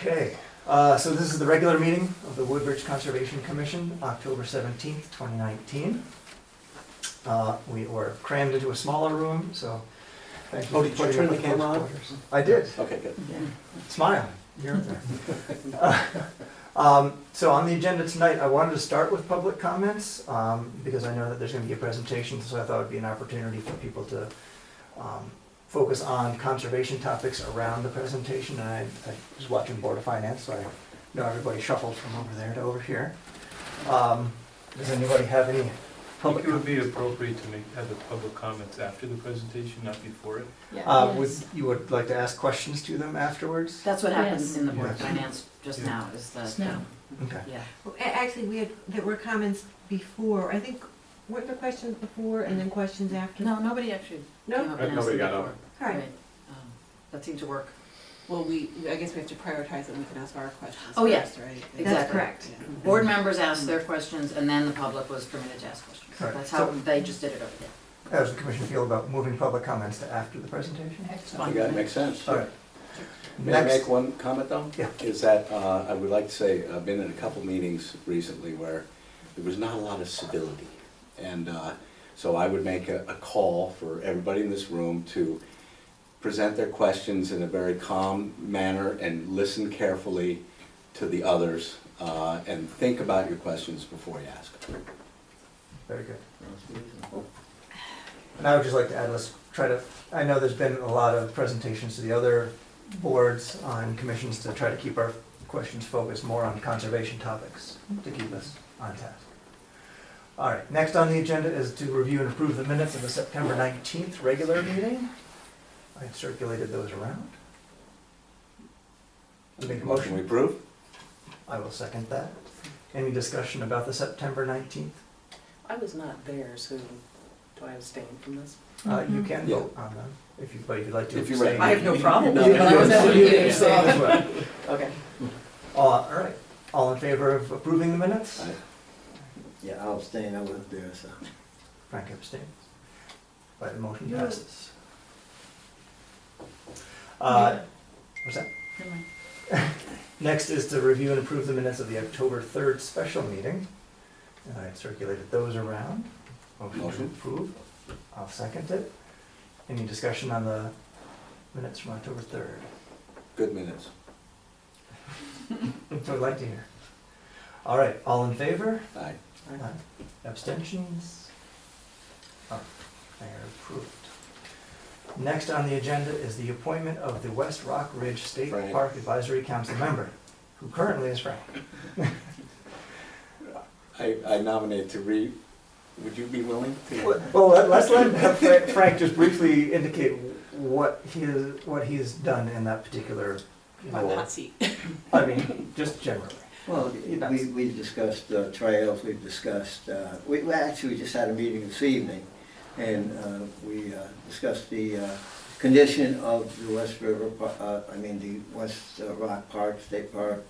Okay, so this is the regular meeting of the Woodbridge Conservation Commission, October 17th, 2019. We were crammed into a smaller room, so thank you. Oh, for did you putting turn up the with camera those on? quarters. I did. Okay, good. Smile. You're there. So on the agenda tonight, I wanted to start with public comments because I know that there's going to be a presentation, so I thought it would be an opportunity for people to focus on conservation topics around the presentation. And I was watching Board of Finance, so I know everybody shuffled from over there to over here. Does anybody have any I public think it would comments? be appropriate to have the public comments after the presentation, not before it. You would like to ask questions to them afterwards? That's what happened Yes. in the Board of Yes. Finance just now, is that, Just now. Okay. yeah. Well, actually, there were comments before, I think, weren't there questions before and then questions after? No, nobody actually No? came up and asked Nobody them got up. before. All right. That seemed to work. Well, I guess we have to prioritize it, we can ask our questions Oh, yeah. first, right? Exactly. That's correct. Yeah. Board members asked their questions, and then the public was permitted to ask questions. Right. That's how they just did it over there. How does the commission feel about moving public comments to after the presentation? I think that makes sense. All right. May I Next. make one comment though? Yeah. Is that, I would like to say, I've been in a couple meetings recently where there was not a lot of civility. And so I would make a call for everybody in this room to present their questions in a very calm manner and listen carefully to the others and think about your questions before you ask. Very good. And I would just like to add, let's try to, I know there's been a lot of presentations to the other boards on commissions to try to keep our questions focused more on conservation topics to keep us on task. All right, next on the agenda is to review and approve the minutes of the September 19th regular meeting. I had circulated those around. Make a Motion we motion. approve? I will second that. Any discussion about the September 19th? I was not there, so do I abstain from this? You can Yeah. vote on them if you, but if you'd like to If you're abstain. ready. I have no problem No, with it, but I was at the You can meeting, abstain as so. well. Okay. All right, all in favor of approving the minutes? Aye. Yeah, I'll abstain, I wasn't there, so. Frank abstains. Right, the motion Yeah. passes. What's that? Never mind. Next is to review and approve the minutes of the October 3rd special meeting. And I had circulated those around. Motion to Motion. approve. I'll second it. Any discussion on the minutes from October 3rd? Good minutes. That's what I'd like to hear. All right, all in favor? Aye. Aye. Abstentions? Oh, they are approved. Next on the agenda is the appointment of the West Rock Ridge State Frank. Park Advisory Council member, who currently is Frank. I nominate would you be willing to? Well, let's let Frank just briefly indicate what he's done in that particular I'm on the role. hot seat. I mean, just generally. Well, we discussed trails, we've discussed, we actually just had a meeting this evening, and we discussed the condition of the West River, the West Rock Park, State Park,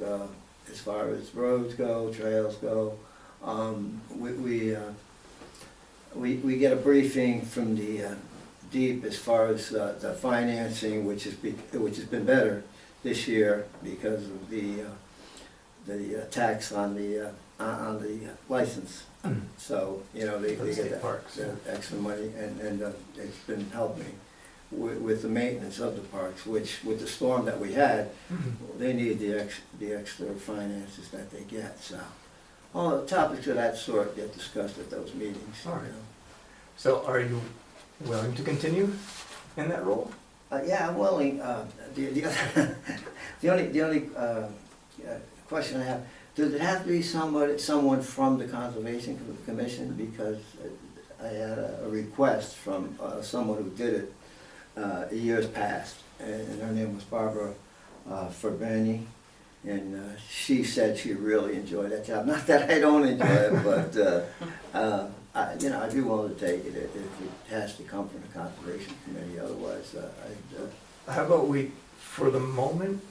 as far as roads go, trails go. We get a briefing from the DEEP as far as the financing, which has been better this year because of the tax on the license. So, they For the get state that parks, yeah. extra money, and it's been helping with the maintenance of the parks, which with the storm that we had, they need the extra finances that they get, so. All the topics of that sort get discussed at those meetings. All right. So are you willing to continue in that role? Yeah, I'm willing. The only question I have, does it have to be someone from the Conservation Commission? Because I had a request from someone who did it years past, and her name was Barbara Farbani, and she said she really enjoyed that job. Not that I don't enjoy it, but I'd be willing to take it if it has to come from the Conservation Committee. Otherwise, How about we, for the moment,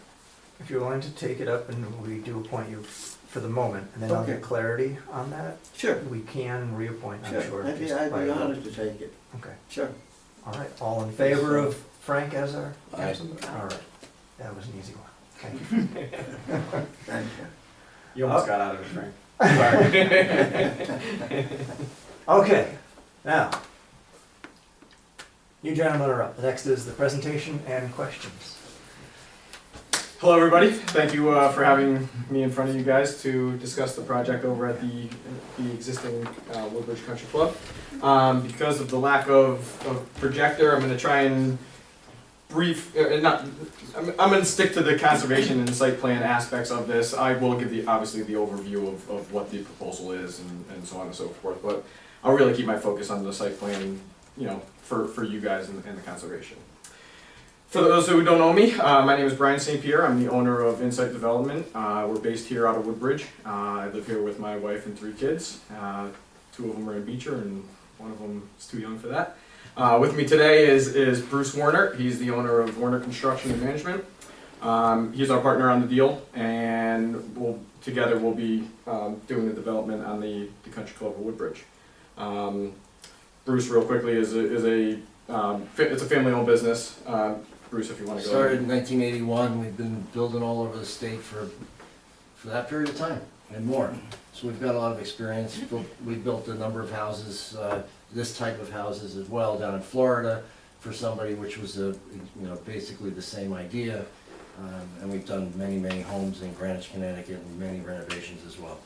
if you're willing to take it up and we do appoint you for the moment, and then I'll get Okay. clarity on that, Sure. we can reappoint, I'm sure. I'd be just by a vote. honored to take it. Okay, Sure. all right, all in favor of Frank as our Aye. council member? All right, that was an easy one. Thank you. Thank you. You almost got out of it, Frank. Okay, now, you gentlemen are up. The next is the presentation and questions. Hello, everybody. Thank you for having me in front of you guys to discuss the project over at the existing Woodbridge Country Club. Because of the lack of projector, I'm going to try and I'm going to stick to the conservation and site plan aspects of this. I will give obviously the overview of what the proposal is and so on and so forth, but I'll really keep my focus on the site plan, for you guys and the conservation. For those who don't know me, my name is Brian St. Pierre. I'm the owner of Insite Development. We're based here out of Woodbridge. I live here with my wife and 3 kids. 2 of them are in Beecher and one of them is too young for that. With me today is Bruce Warner. He's the owner of Warner Construction and Management. He's our partner on the deal, and together we'll be doing the development on the Country Club of Woodbridge. Bruce, real quickly, it's a family-owned business. Bruce, if you want to go. Started in 1981. We've been building all over the state for that period of time and more. So we've got a lot of experience. We built a number of houses, this type of houses as well, down in Florida for somebody, which was basically the same idea. And we've done many homes in Greenwich, Connecticut, and many renovations as well.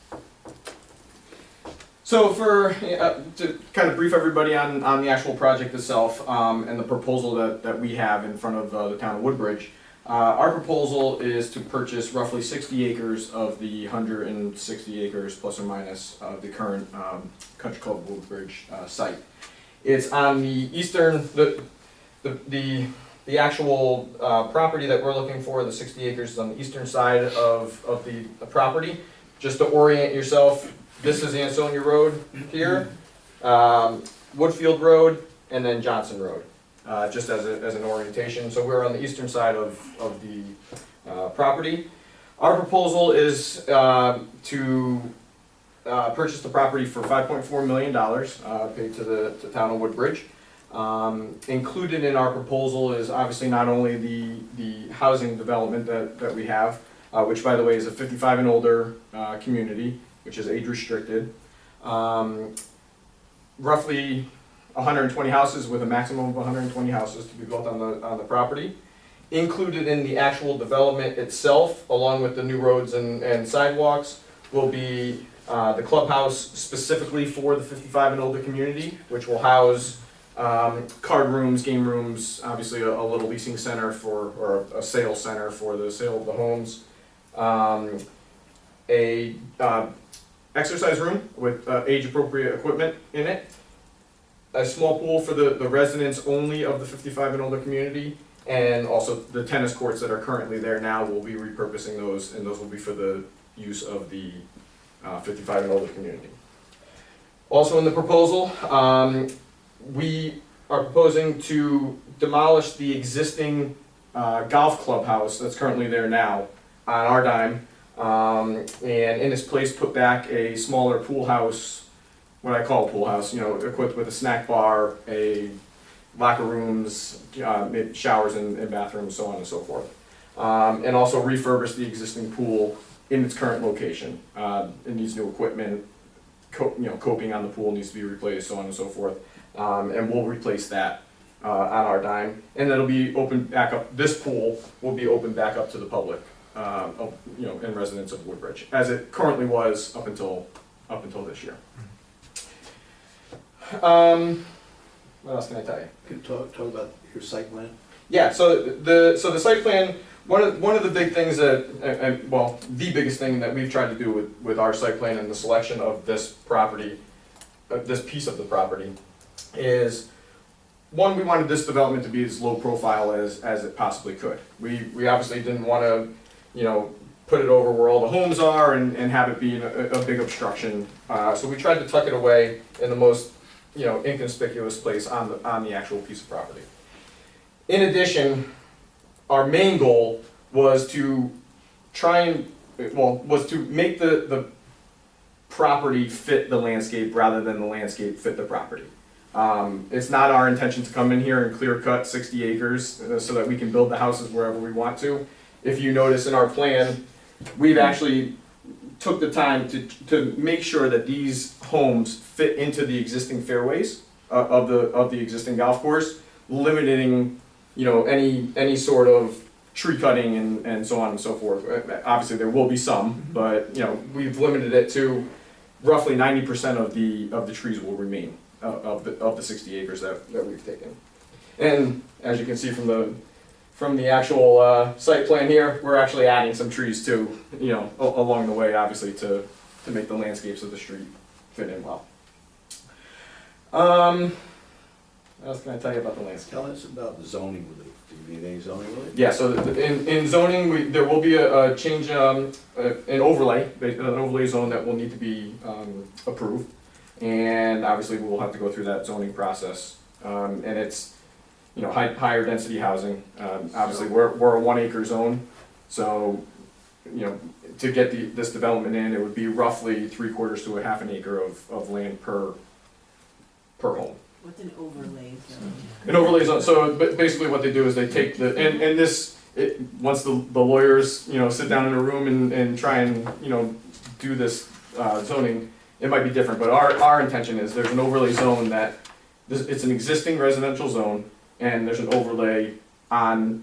So to kind of brief everybody on the actual project itself and the proposal that we have in front of the town of Woodbridge, our proposal is to purchase roughly 60 acres of the 160 acres plus or minus of the current Country Club Woodbridge site. It's on the eastern, the actual property that we're looking for, the 60 acres, is on the eastern side of the property. Just to orient yourself, this is Ansonia Road here, Woodfield Road, and then Johnson Road, just as an orientation. So we're on the eastern side of the property. Our proposal is to purchase the property for $5.4 million, paid to the town of Woodbridge. Included in our proposal is obviously not only the housing development that we have, which by the way is a 55 and older community, which is age restricted. Roughly 120 houses with a maximum of 120 houses to be built on the property. Included in the actual development itself, along with the new roads and sidewalks, will be the clubhouse specifically for the 55 and older community, which will house card rooms, game rooms, obviously a little leasing center or a sales center for the sale of the homes. A exercise room with age-appropriate equipment in it. A small pool for the residents only of the 55 and older community, and also the tennis courts that are currently there now, we'll be repurposing those, and those will be for the use of the 55 and older community. Also in the proposal, we are proposing to demolish the existing golf clubhouse that's currently there now on our dime, and in its place put back a smaller pool house, what I call a pool house, equipped with a snack bar, a locker rooms, showers and bathrooms, so on and so forth. And also refurbish the existing pool in its current location. It needs new equipment, coping on the pool needs to be replaced, so on and so forth. And we'll replace that on our dime. And it'll be open back up, this pool will be open back up to the public, and residents of Woodbridge, as it currently was up until this year. What else can I tell you? Can you talk about your site plan? Yeah, so the site plan, one of the big things that, the biggest thing that we've tried to do with our site plan and the selection of this property, this piece of the property, is one, we wanted this development to be as low profile as it possibly could. We obviously didn't want to, put it over where all the homes are and have it be a big obstruction. So we tried to tuck it away in the most inconspicuous place on the actual piece of property. In addition, our main goal was to make the property fit the landscape rather than the landscape fit the property. It's not our intention to come in here and clear cut 60 acres so that we can build the houses wherever we want to. if you notice in our plan, we've actually took the time to make sure that these homes fit into the existing fairways of the existing golf course, limiting, you know, any sort of tree cutting and so on and so forth. Obviously, there will be some, but, you know, we've limited it to roughly 90% of the trees will remain of the 60 acres that we've taken. And as you can see from the actual site plan here, we're actually adding some trees too, you know, along the way, obviously, to make the landscapes of the street fit in well. What else can I tell you about the landscape? Tell us about the zoning relief. Do you need any zoning relief? Yeah, so in zoning, there will be a change, an overlay zone that will need to be approved. And obviously, we'll have to go through that zoning process. And it's, you know, higher density housing. Obviously, we're a 1 acre zone, so, you know, to get this development in, it would be roughly 3/4 to a half an acre of land per home. What's an overlay zone? An overlay zone, so basically what they do is they take and this, once the lawyers, you know, sit down in a room and try and, you know, do this zoning, it might be different, but our intention is there's an overlay zone that, it's an existing residential zone, and there's an overlay on,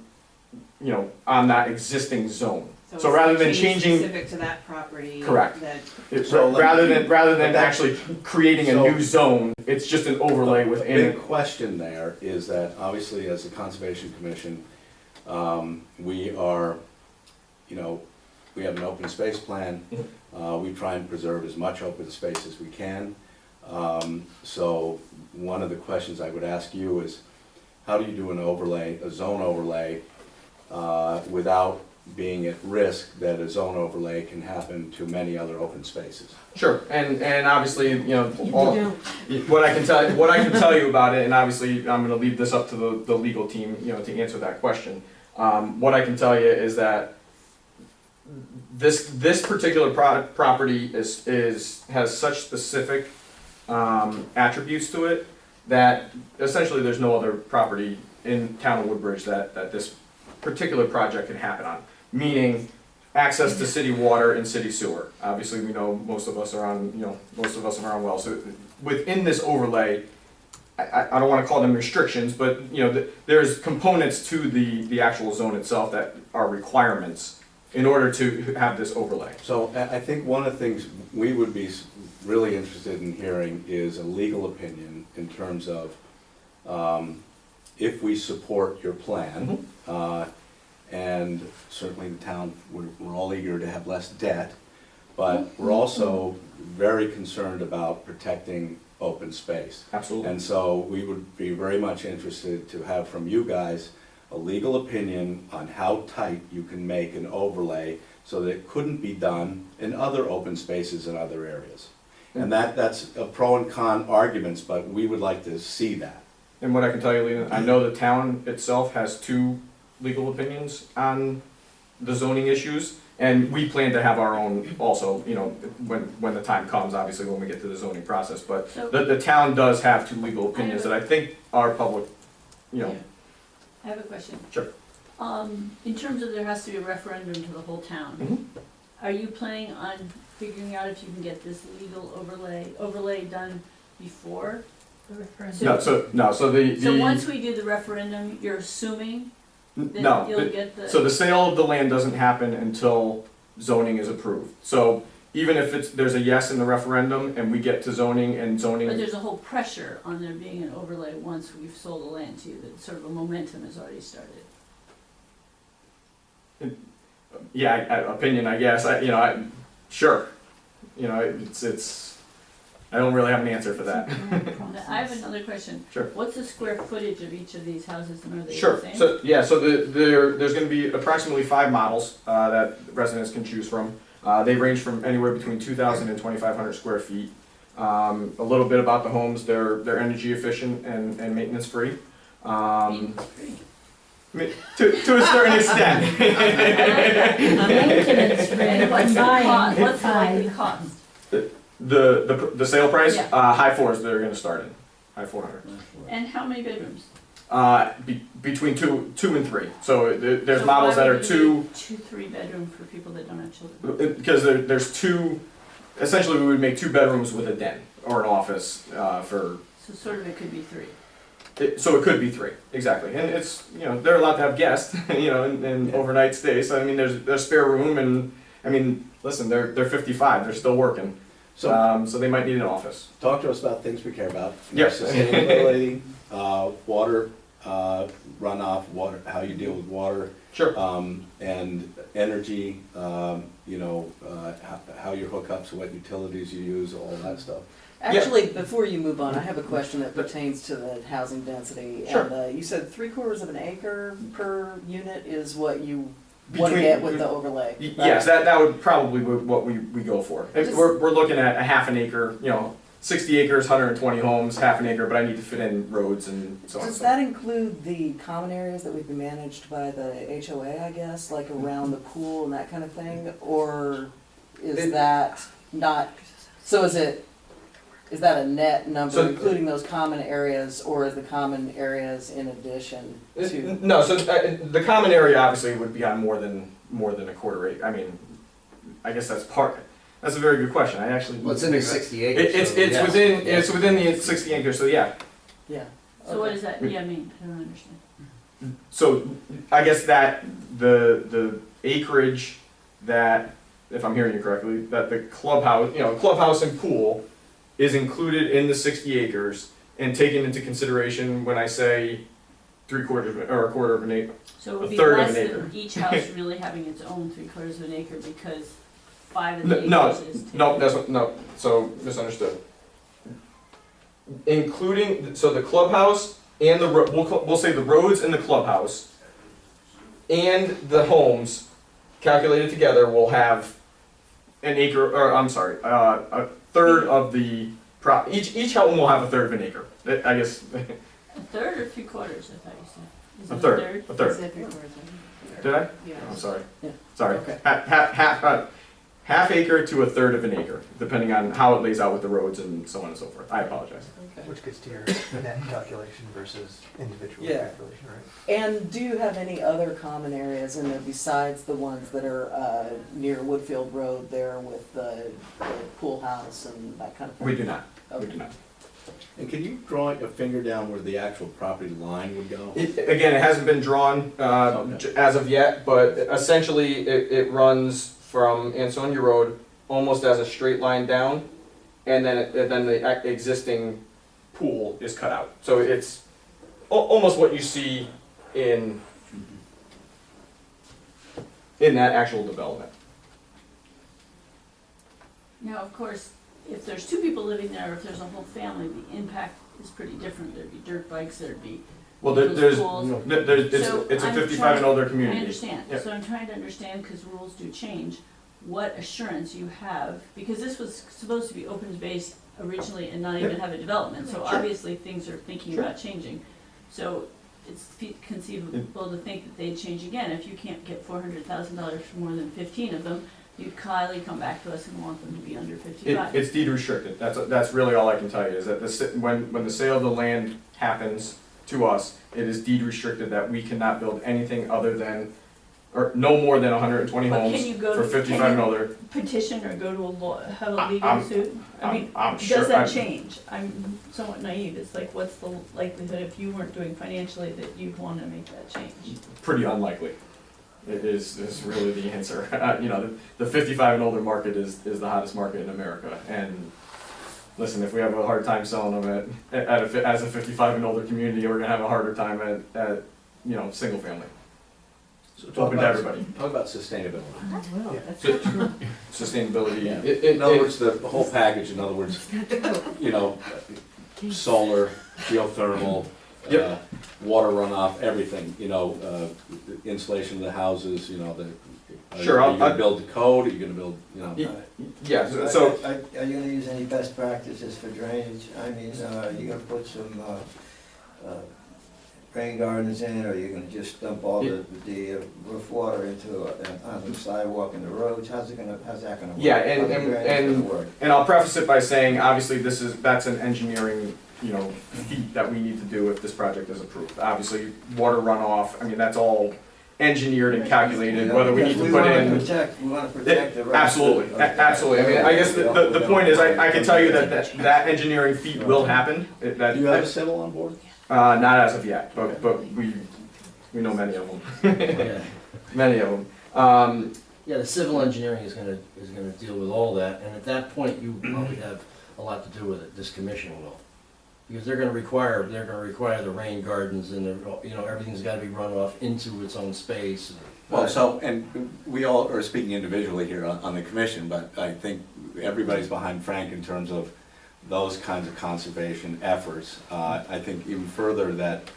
you know, on that existing zone. So rather than changing. Specific to that property. Correct. That. So rather than actually creating a new zone, it's just an overlay within The it. big question there is that obviously as a Conservation Commission, we are, you know, we have an open space plan. We try and preserve as much open space as we can. So one of the questions I would ask you is, how do you do an overlay, a zone overlay, without being at risk that a zone overlay can happen to many other open spaces? Sure, and obviously, you know, You what I can tell you about it, and obviously I'm going to leave this up to the legal team, you know, to answer that question. What I can tell you is that this particular property has such specific attributes to it that essentially there's no other property in town of Woodbridge that this particular project can happen on. Meaning access to city water and city sewer. Obviously, we know most of us are on wells. So within this overlay, I don't want to call them restrictions, but, you know, there's components to the actual zone itself that are requirements in order to have this overlay. So I think one of the things we would be really interested in hearing is a legal opinion in terms of if we support your plan, and certainly the town, we're all eager to have less debt, but we're also very concerned about protecting open space. Absolutely. And so we would be very much interested to have from you guys a legal opinion on how tight you can make an overlay so that it couldn't be done in other open spaces in other areas. And that's a pro and con arguments, but we would like to see that. And what I can tell you, Lena, I know the town itself has 2 legal opinions on the zoning issues, and we plan to have our own also, you know, when the time comes, obviously when we get to the zoning process. But So- the town does have 2 legal opinions that I think are public, you know. I have a question. Sure. In terms of there has to be a referendum to the whole town, are you planning on figuring out if you can get this legal overlay done before the referendum? So Once we do the referendum, you're assuming that you'll get the. So the sale of the land doesn't happen until zoning is approved. So even if there's a yes in the referendum and we get to zoning. But there's a whole pressure on there being an overlay once we've sold the land to you, that sort of a momentum has already started. Yeah, opinion, I guess. Sure. You know, it's. I don't really have an answer for that. I have another question. Sure. What's the square footage of each of these houses, and are they Sure. the same? So there's going to be approximately 5 models that residents can choose from. They range from anywhere between 2,000 and 2,500 square feet. A little bit about the homes: they're energy efficient and maintenance free. To a certain extent. Maintenance free. What's the likely cost? The sale price, Yeah. high 4s they're going to start in, high 400. And how many bedrooms? between two and three. So there's So models why that would are you two, need 2-3 bedroom for people that don't have children? because there's two, essentially we would make 2 bedrooms with a den or an office for, So sort of it could be 3. so it could be 3, exactly. And it's, you know, they're allowed to have guests, you know, and overnight stays. So I mean, there's spare room, and I mean, listen, they're 55, they're still working. So, So they might need an office. talk to us about things we care about. You know, Yes. Sustainability, water, runoff, water, how you deal with water, Sure. and energy, you know, how your hookups, what utilities you use, all that stuff. Actually, before you move on, I have a question that pertains to the housing density. Sure. And you said 3/4 of an acre per unit is what you want to Between- get with the overlay. right? Yes, that would probably be what we go for. If Just- we're looking at a half an acre, you know, 60 acres, 120 homes, half an acre, but I need to fit in roads and so on. Does that include the common areas that would be managed by the HOA, I guess, like around the pool and that kind of thing? Or is that not, so is that a net number, So- including those common areas, or is the common areas in addition to? No, so the common area obviously would be on more than a quarter acre. I mean, I guess that's that's a very good question. I actually. Well, it's in the 60 acres. It's so yes. within the 60 acres, so yeah. Yeah. So what okay. does that, yeah, mean? I don't understand. So I guess that the acreage that, if I'm hearing you correctly, that the clubhouse, you know, clubhouse and pool is included in the 60 acres and taken into consideration when I say 3/4 or a quarter of an acre. So it would A be third of less an than acre. each house really having its own 3/4 of an acre because 5 of the No, acres is taken. no, so misunderstood. Including, so the clubhouse and we'll say the roads and the clubhouse and the homes calculated together will have an acre, or I'm sorry, a third of the each home will have a third of an acre. I guess, A third or 3/4, I thought you said. Is a it a third, third? a third. Is that 3/4, I think? Did I? Yeah. I'm sorry. Yeah. Sorry. Okay. Half acre to a third of an acre, depending on how it lays out with the roads and so on and so forth. I apologize. Okay. Which gets to your net calculation versus individual Yeah. calculation, right? And do you have any other common areas in there besides the ones that are near Woodfield Road there with the pool house and that kind of thing? We do not. We Okay. do not. And can you draw your finger down where the actual property line would go? Again, it hasn't been drawn Okay. as of yet, but essentially it runs from Ansonia Road almost as a straight line down, and then the existing pool is cut out. So it's almost what you see in that actual development. Now, of course, if there's 2 people living there, or if there's a whole family, the impact is pretty different. There'd be dirt bikes, there'd be Well, people's pools. So it's a I'm 55 and older I community. understand, Yeah. so I'm trying to understand, because rules do change, what assurance you have, because this was supposed to be open space originally and not even have a development, so Sure. obviously things are thinking Sure. about changing. So it's conceivable to think that they'd change again. If you can't get $400,000 for more than 15 of them, you'd kindly come back to us and want them to be under 55. It's deed restricted. That's really all I can tell you, is that when the sale of the land happens to us, it is deed restricted that we cannot build anything other than, or no more than 120 But homes can you go for to- 55 and older. Petition or go to a law, have a I- legal I'm- suit? I mean, I'm sure. does that change? I'm somewhat naive, it's like, what's the likelihood if you weren't doing financially that you'd wanna make that change? Pretty unlikely. It is really the answer. You know, the 55 and older market is the hottest market in America. And listen, if we have a hard time selling them as a 55 and older community, we're gonna have a harder time at you know, single family. So Open to everybody. Talk about sustainability. Wow, Yeah. that's not true. Sustainability. Yeah. It- In other words, the whole package, in other words, That's not true. you know, solar, geothermal, Yep. water runoff, everything, you know, insulation of the houses, you know, Sure, are you gonna build the code, are you gonna build, you know? Yeah, so, Are you gonna use any best practices for drainage? I mean, you gonna put some, rain gardens in, or you're gonna just dump all the roof water into, on the sidewalk and the roads? How's that gonna work? Yeah, How's the drainage gonna work? And I'll preface it by saying, obviously, that's an engineering, feat that we need to do if this project is approved. Obviously, water runoff, I mean, that's all engineered and calculated, whether we need to put in. We wanna protect the. Absolutely, absolutely. I mean, I guess the point is, I can tell you that engineering feat will happen. Do you have a civil on board? Not as of yet, but we know many of them. Yeah. Many of them. Yeah, the civil engineering is gonna deal with all that, and at that point, you probably have a lot to do with it, this commission will. Because they're gonna require the rain gardens and everything's gotta be run off into its own space. Well, and we all are speaking individually here on the commission, but I think everybody's behind Frank in terms of those kinds of conservation efforts. I think even further that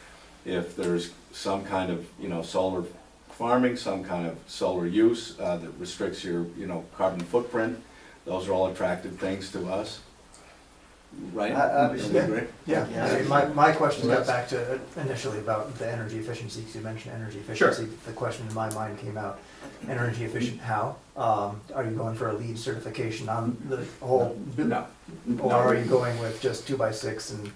if there's some kind of, solar farming, some kind of solar use that restricts your, carbon footprint, those are all attractive things to us. Right? Obviously. Don't you agree? Yeah, I mean, my question got back to initially about the energy efficiency, because you mentioned energy efficiency. The question in my mind came out, energy efficient how? Are you going for a LEED certification on the whole? No. Or are you going with just 2x6 and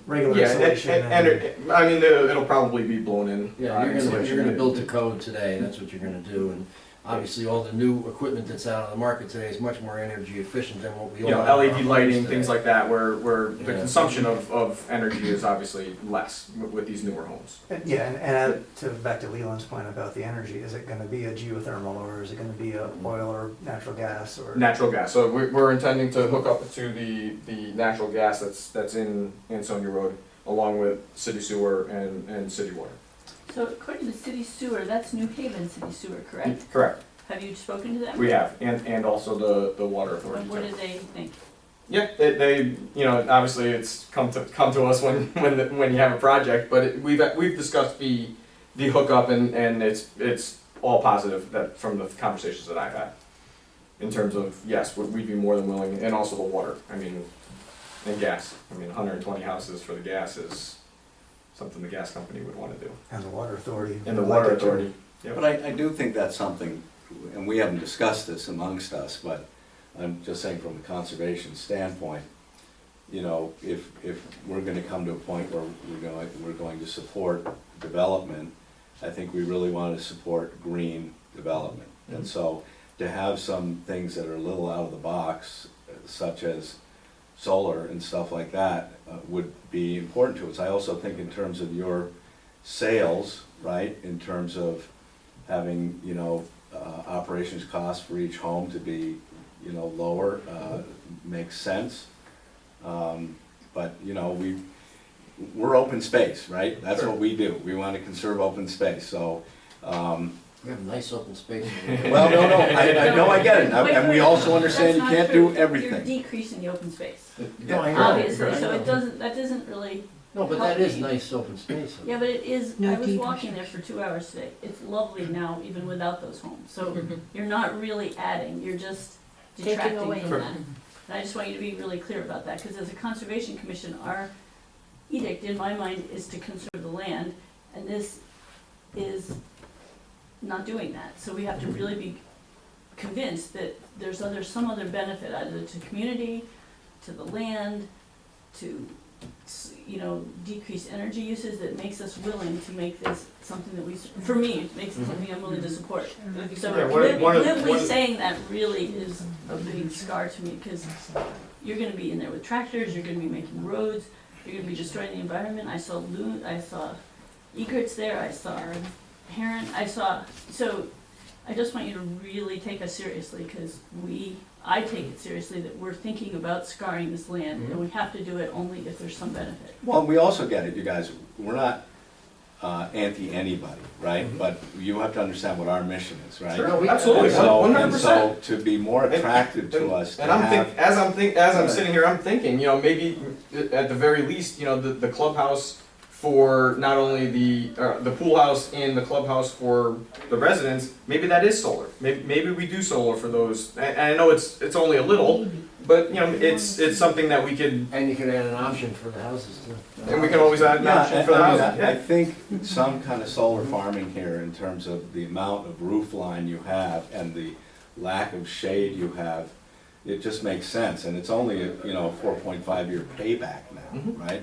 regular Yeah, insulation? and I mean, it'll probably be blown in. Yeah, you're gonna build to code today, that's what you're gonna do, and obviously all the new equipment that's out on the market today is much more energy efficient than what we all have. LED lighting, things like that, where the Yeah. consumption of energy is obviously less with these newer homes. Yeah, and back to Leland's point about the energy, is it gonna be a geothermal, or is it gonna be a oil or natural gas, or? Natural gas, so we're intending to hook up to the natural gas that's in Ansonia Road, along with city sewer and city water. So according to city sewer, that's New Haven city sewer, correct? Correct, Have you spoken to them? we have, and also the water authority. What do they think? Yeah, they obviously it's come to us when you have a project, but we've discussed the hookup and it's all positive from the conversations that I've had. In terms of, yes, we'd be more than willing, and also the water, I mean, and gas. I mean, 120 houses for the gas is something the gas company would want to do. And the water authority. And the water authority. Yep. But I do think that's something, and we haven't discussed this amongst us, but I'm just saying from a conservation standpoint, if we're gonna come to a point where we're going to support development, I think we really want to support green development. And so to have some things that are a little out of the box, such as solar and stuff like that, would be important to us. I also think in terms of your sales, right, in terms of having, operations costs for each home to be, lower, makes sense. But, we're open space, right? That's what we do. We want to conserve open space, so, We have nice open space. well, no, I know I get it, and we also understand you That's not can't true. do everything. You're decreasing the open space, No, I know. obviously, I so know. that doesn't really, No, but that is nice open space. yeah, but it is, No I was deed walking there for 2 hours today. It's lovely now, even without those homes, so you're not really adding, you're just detracting away from from that. And I just want you to be really clear about that, because as a conservation commission, our edict, in my mind, is to conserve the land, and this is not doing that. So we have to really be convinced that there's some other benefit, either to the community, to the land, to, decrease energy uses that makes us willing to make this something that for me, it makes it something I'm willing to support. So Yeah, one of- glibly saying that really is a big scar to me, because you're gonna be in there with tractors, you're gonna be making roads, you're gonna be destroying the environment. I saw egrets there, I saw heron, so I just want you to really take us seriously, because I take it seriously that we're thinking about scarring this land, and we have to do it only if there's some benefit. Well, we also get it, you guys, we're not anti-anybody, right? But you have to understand what our mission is, right? Sure, absolutely, And so- 100%. And so to be more attractive to us, to And I'm have, as I'm sitting here, I'm thinking, maybe at the very least, the clubhouse for not only the pool house and the clubhouse for the residents, maybe that is solar. Maybe we do solar for those. And I know it's only a little, but you know, it's something that we could, And you could add an option for the houses too. and we can always add an option for the I mean, housing. I Yeah. think some kind of solar farming here in terms of the amount of roof line you have and the lack of shade you have, it just makes sense, and it's only a, 4.5-year payback now, Mhm. right?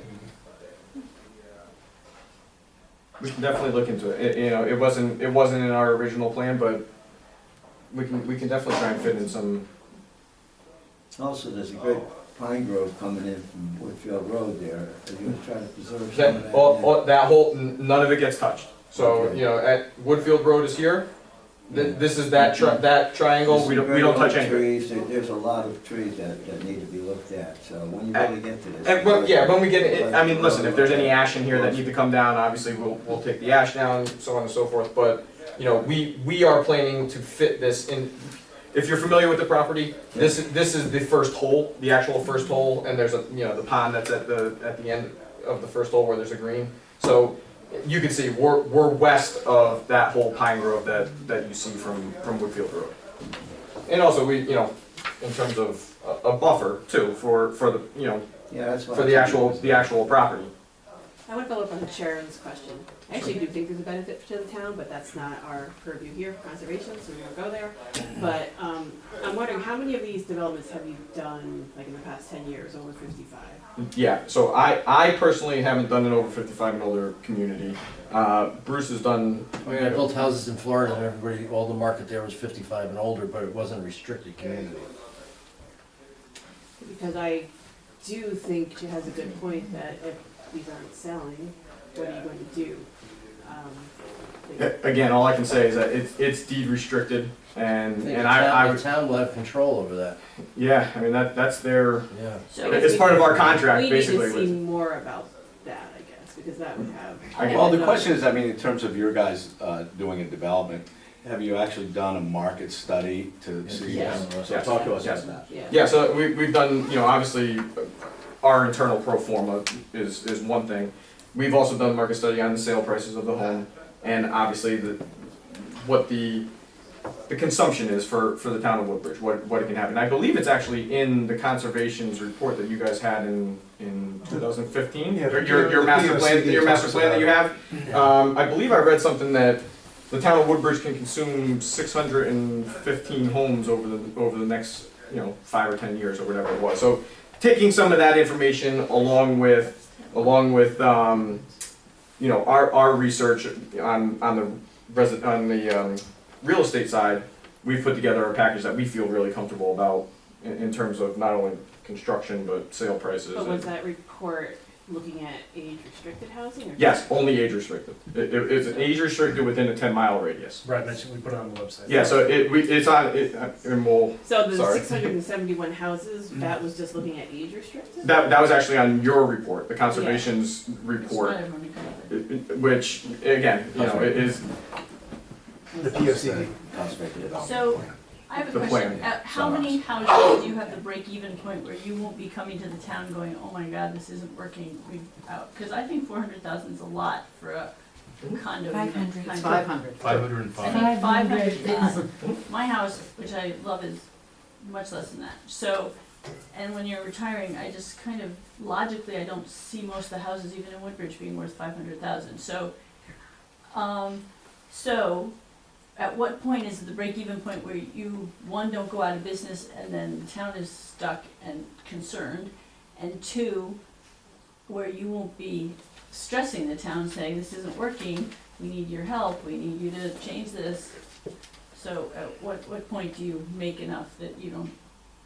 We can definitely look into it. It wasn't in our original plan, but we can definitely try and fit in some. Also, there's a great pine grove coming in from Woodfield Road there. Are you gonna try to preserve some of that? That whole, none of it gets touched. So, Okay. at Woodfield Road is here. This is that triangle, we don't touch anything. Trees, there's a lot of trees that need to be looked at, so when you really get to this. When we get it, I mean, listen, if there's any ash in here that need to come down, obviously we'll take the ash down, so on and so forth, but, we are planning to fit this in. If you're familiar with the property, this is the first hole, the actual first hole, and there's the pond that's at the end of the first hole where there's a green. So, you can see, we're west of that whole pine grove that you see from Woodfield Road. And also, we, in terms of a buffer too, for the, Yeah, that's why. for the actual property. I want to follow up on Sharon's question. I actually do think there's a benefit to the town, but that's not our purview here for conservation, so we won't go there. But I'm wondering, how many of these developments have you done, like in the past 10 years, over 55? Yeah, so I personally haven't done an over 55 and older community. Bruce has done. I mean, I built houses in Florida and everybody, all the market there was 55 and older, but it wasn't a restricted community. Because I do think she has a good point that if these aren't selling, what are you going to do? Again, all I can say is that it's deed restricted, and I think I the would, town will have control over that, yeah, I mean, that's their, yeah. So it's part of our contract, basically. We need to see with- more about that, I guess, because that would have. Well, the question is, I mean, in terms of your guys doing a development, have you actually done a market study to see? Yes. So Yes. talk to us Yes. about that. Yeah. Yeah, so we've done, obviously, our internal pro forma is one thing. We've also done market study on the sale prices of the home, and obviously what the consumption is for the town of Woodbridge, what it can happen. I believe it's actually in the conservation's report that you guys had in 2015, Yeah, your master plan, that you have. I believe I read something that the town of Woodbridge can consume 615 homes over the next 5 or 10 years or whatever it was. So taking some of that information along with our research on the real estate side, we've put together a package that we feel really comfortable about in terms of not only construction but sale prices. But was that report looking at age-restricted housing, or? Yes, only age restricted. It's age restricted within a 10-mile radius. Brad mentioned, we put it on the website. Yeah, so it's on, and we'll, So the Sorry. 671 houses, that was just looking at age-restricted? that was actually on your report, the conservation's it's report, not everyone who can have it. which, again, it is, The POC. Conservation development. So, I have a The question. plan. How many houses do you have the break-even point where you won't be coming to the town going, oh my god, this isn't working, we've out? Because I think 400,000 is a lot for a condo unit. 500. kind It's of- 500. 505. I think 500 is, my house, which I love, is much less than that. So, and when you're retiring, I just kind of, logically, I don't see most of the houses, even in Woodbridge, being worth 500,000. So, at what point is the break-even point where you, one, don't go out of business, and then the town is stuck and concerned, and two, where you won't be stressing the town, saying, this isn't working, we need your help, we need you to change this. So at what point do you make enough that you don't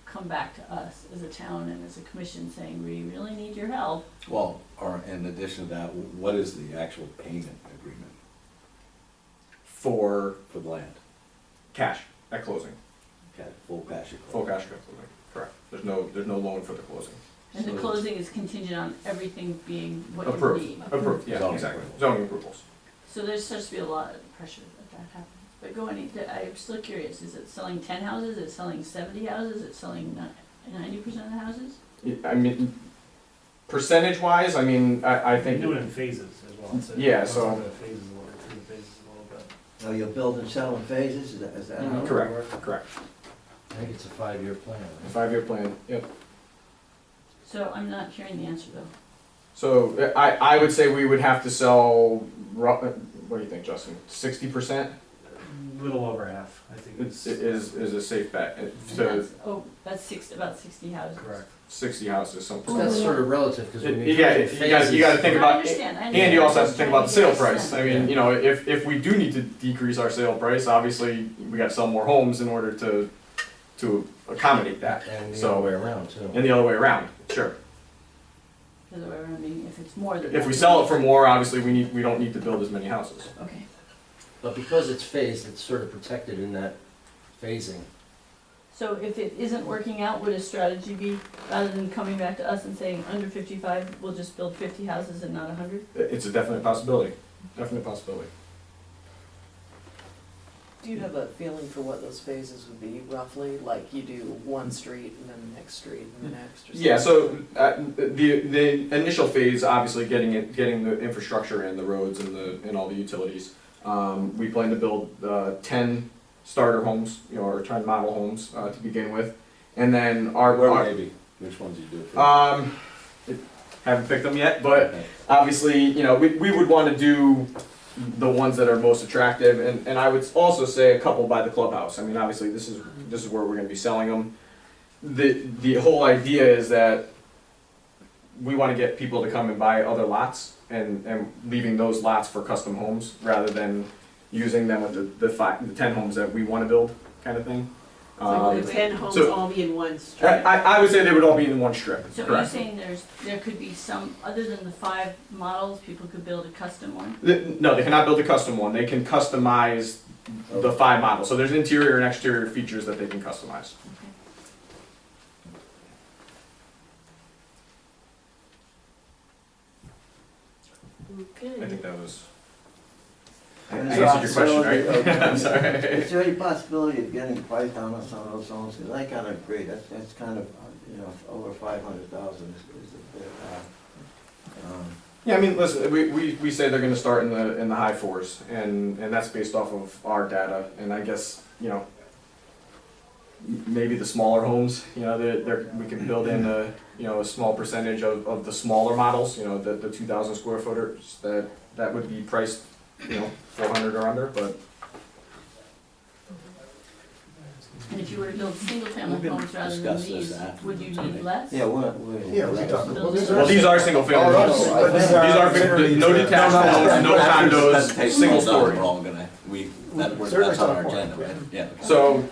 come back to us as a town and as a commission saying, we really need your help? Well, or in addition to that, what is the actual payment agreement for for the land? cash at closing, Okay, full cash. full cash at closing, correct. There's no loan for the closing. And the So- closing is contingent on everything being what you Approved, need. approved, yeah, Zoning exactly, approvals. zoning approvals. So there's supposed to be a lot of pressure that happens. But I'm still curious, is it selling 10 houses, is it selling 70 houses, is it selling 90% of the houses? I mean, percentage-wise, I mean, I You think. can do it in phases. well. So Yeah, it goes so- into phases a little, through the phases a little bit. Oh, you'll build and sell in phases, is that how? Correct, correct. I think it's a 5-year plan. A 5-year plan, yep. So I'm not hearing the answer though. So I would say we would have to sell, what do you think, Justin? 60% Little over half, I think is a safe bet. And To that's about 60 houses. correct. 60 houses, something. That's sort of relative, because when you. Yeah, you gotta think I about, understand, and you also have to think about the sale price. I mean, Yeah. you know, if we do need to decrease our sale price, obviously, we gotta sell more homes in order to accommodate that. And the So- other way around, too. And the other way around, sure. Because I mean, if it's more than. If we sell it for more, obviously, we don't need to build as many houses. Okay. But because it's phased, it's sort of protected in that phasing. So if it isn't working out, would a strategy be, rather than coming back to us and saying, under 55, we'll just build 50 houses and not 100? It's a definite possibility, definite possibility. Do you have a feeling for what those phases would be roughly? Like you do one street and then the next street and the next? Or Yeah, something? so the initial phase, obviously getting the infrastructure and the roads and all the utilities. We plan to build 10 starter homes, you know, or 10 model homes to begin with, and then Where would they be? Which ones you do it for? haven't picked them yet, but obviously, you know, we would want to do the ones that are most attractive, and I would also say a couple by the clubhouse. I mean, obviously, this is where we're going to be selling them. The whole idea is that we want to get people to come and buy other lots and leaving those lots for custom homes rather than using them with the 10 homes that we want to build, kind of thing. So the 10 homes so- all be in one street? I would say they would all be in one strip. So are you Correct. saying there could be some, other than the 5 models, people could build a custom one? No, they cannot build a custom one. They can customize the 5 models. So there's interior and exterior features that they can customize. Okay. I think that was. I And answered so- your question, so, right? I'm sorry. Is there any possibility of getting a price down on some of those homes? Because I kind of agree, that's kind of, you know, over 500,000 is a bit, Yeah, I mean, listen, we say they're gonna start in the high 4s, and that's based off of our data, and I guess, you know, maybe the smaller homes, you know, we can build in a small percentage of the smaller models, you know, the 2,000 square footers, that would be priced, you know, 400 or under, but. And if you were to build We've single-family been homes rather than discussing these, this after would you today. need less? yeah, we're. Yeah, we can talk about Buildings Well, these are single family Oh, homes. but These are no detached homes, no condos, single story. We're all gonna, that's Certainly on our talk more. agenda, right? Yeah. So,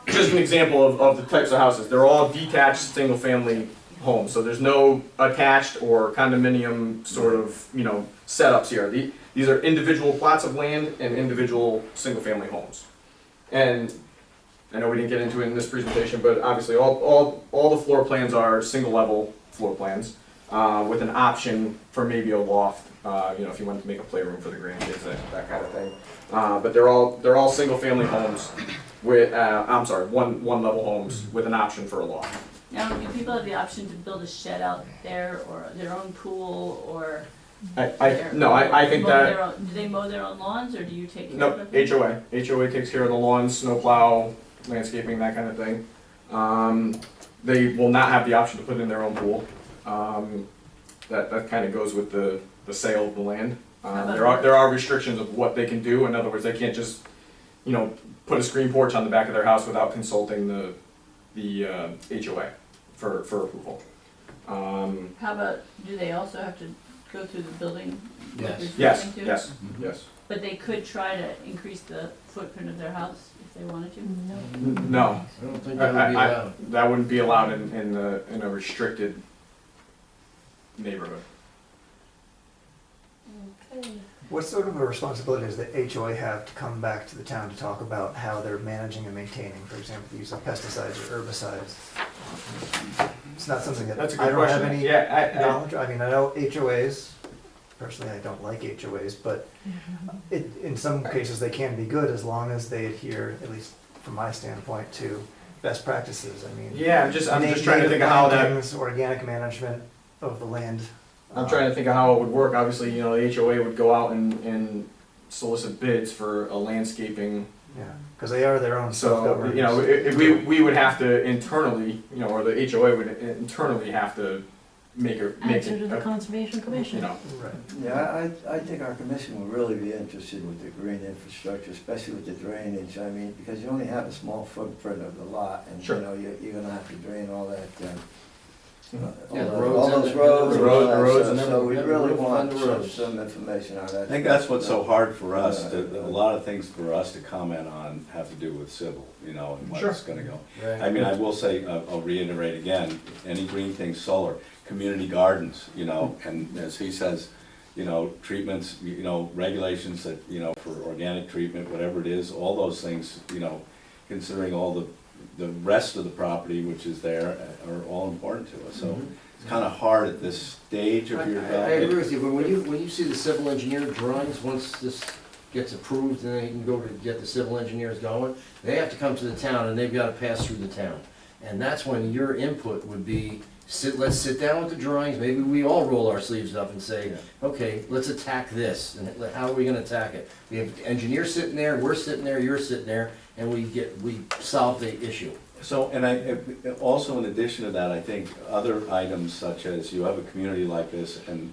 just an example of the types of houses, they're all detached, single-family homes, so there's no attached or condominium sort of, you know, setups here. These are individual plots of land and individual single-family homes. And I know we didn't get into it in this presentation, but obviously all the floor plans are single-level floor plans, with an option for maybe a loft, you know, if you wanted to make a playroom for the grandkids, that kind of thing. But they're all single-family homes with, one level homes with an option for a loft. Now, do people have the option to build a shed out there, or their own pool, or? I think mow that, their own- Do they mow their own lawns, or do you take care no, of it? HOA takes care of the lawns, snow plow, landscaping, that kind of thing. They will not have the option to put in their own pool. That kind of goes with the sale of the land. There are restrictions of what they can do. In other words, they can't just, you know, put a screen porch on the back of their house without consulting the HOA for approval. How about, do they also have to go through the building? Yes. Yes, yes. But they could try to increase the footprint of their house if they wanted to? No, I don't think that would be allowed. that wouldn't be allowed in a restricted neighborhood. Okay. What sort of a responsibility does the HOA have to come back to the town to talk about how they're managing and maintaining, for example, the use of pesticides or herbicides? It's not something that That's a I good don't have question. any Yeah, knowledge. I mean, I know HOAs, personally, I don't like HOAs, but in some cases, they can be good as long as they adhere, at least from my standpoint, to best practices. I mean, yeah, I'm just trying to native think of how that. plantings, organic management of the land I'm trying to think of how it would work. Obviously, you know, the HOA would go out and solicit bids for a landscaping. Yeah, because they are their own So, self-governed. you know, we would have to internally, you know, or the HOA would internally have to make Answer to the it, Conservation you Commission. know. Right. Yeah, I think our commission would really be interested with the green infrastructure, especially with the drainage. I mean, because you only have a small footprint of the lot, and, you Sure. know, you're gonna have to drain all that, Yeah, the all roads those and the- roads. the and all road- that the roads stuff. and So we everything. really Yeah, want the roads. some information on that. I think that's what's so hard for us, a lot of things for us to comment on have to do with civil, you know, and what's gonna go. I mean, I will say, I'll reiterate again, any green thing, solar, community gardens, you know, and as he says, you know, treatments, you know, regulations that, you know, for organic treatment, whatever it is, all those things, you know, considering all the rest of the property which is there are all important to us, so it's kinda hard at this stage of your I development. agree with you, but when you see the civil engineer drawings, once this gets approved and then you can go to get the civil engineers going, they have to come to the town and they've gotta pass through the town. And that's when your input would be, let's sit down with the drawings, maybe we all roll our sleeves up and say, okay, let's attack this, and how are we gonna attack it? We have engineers sitting there, we're sitting there, you're sitting there, and we solve the issue. So, and also in addition to that, I think other items such as you have a community like this and,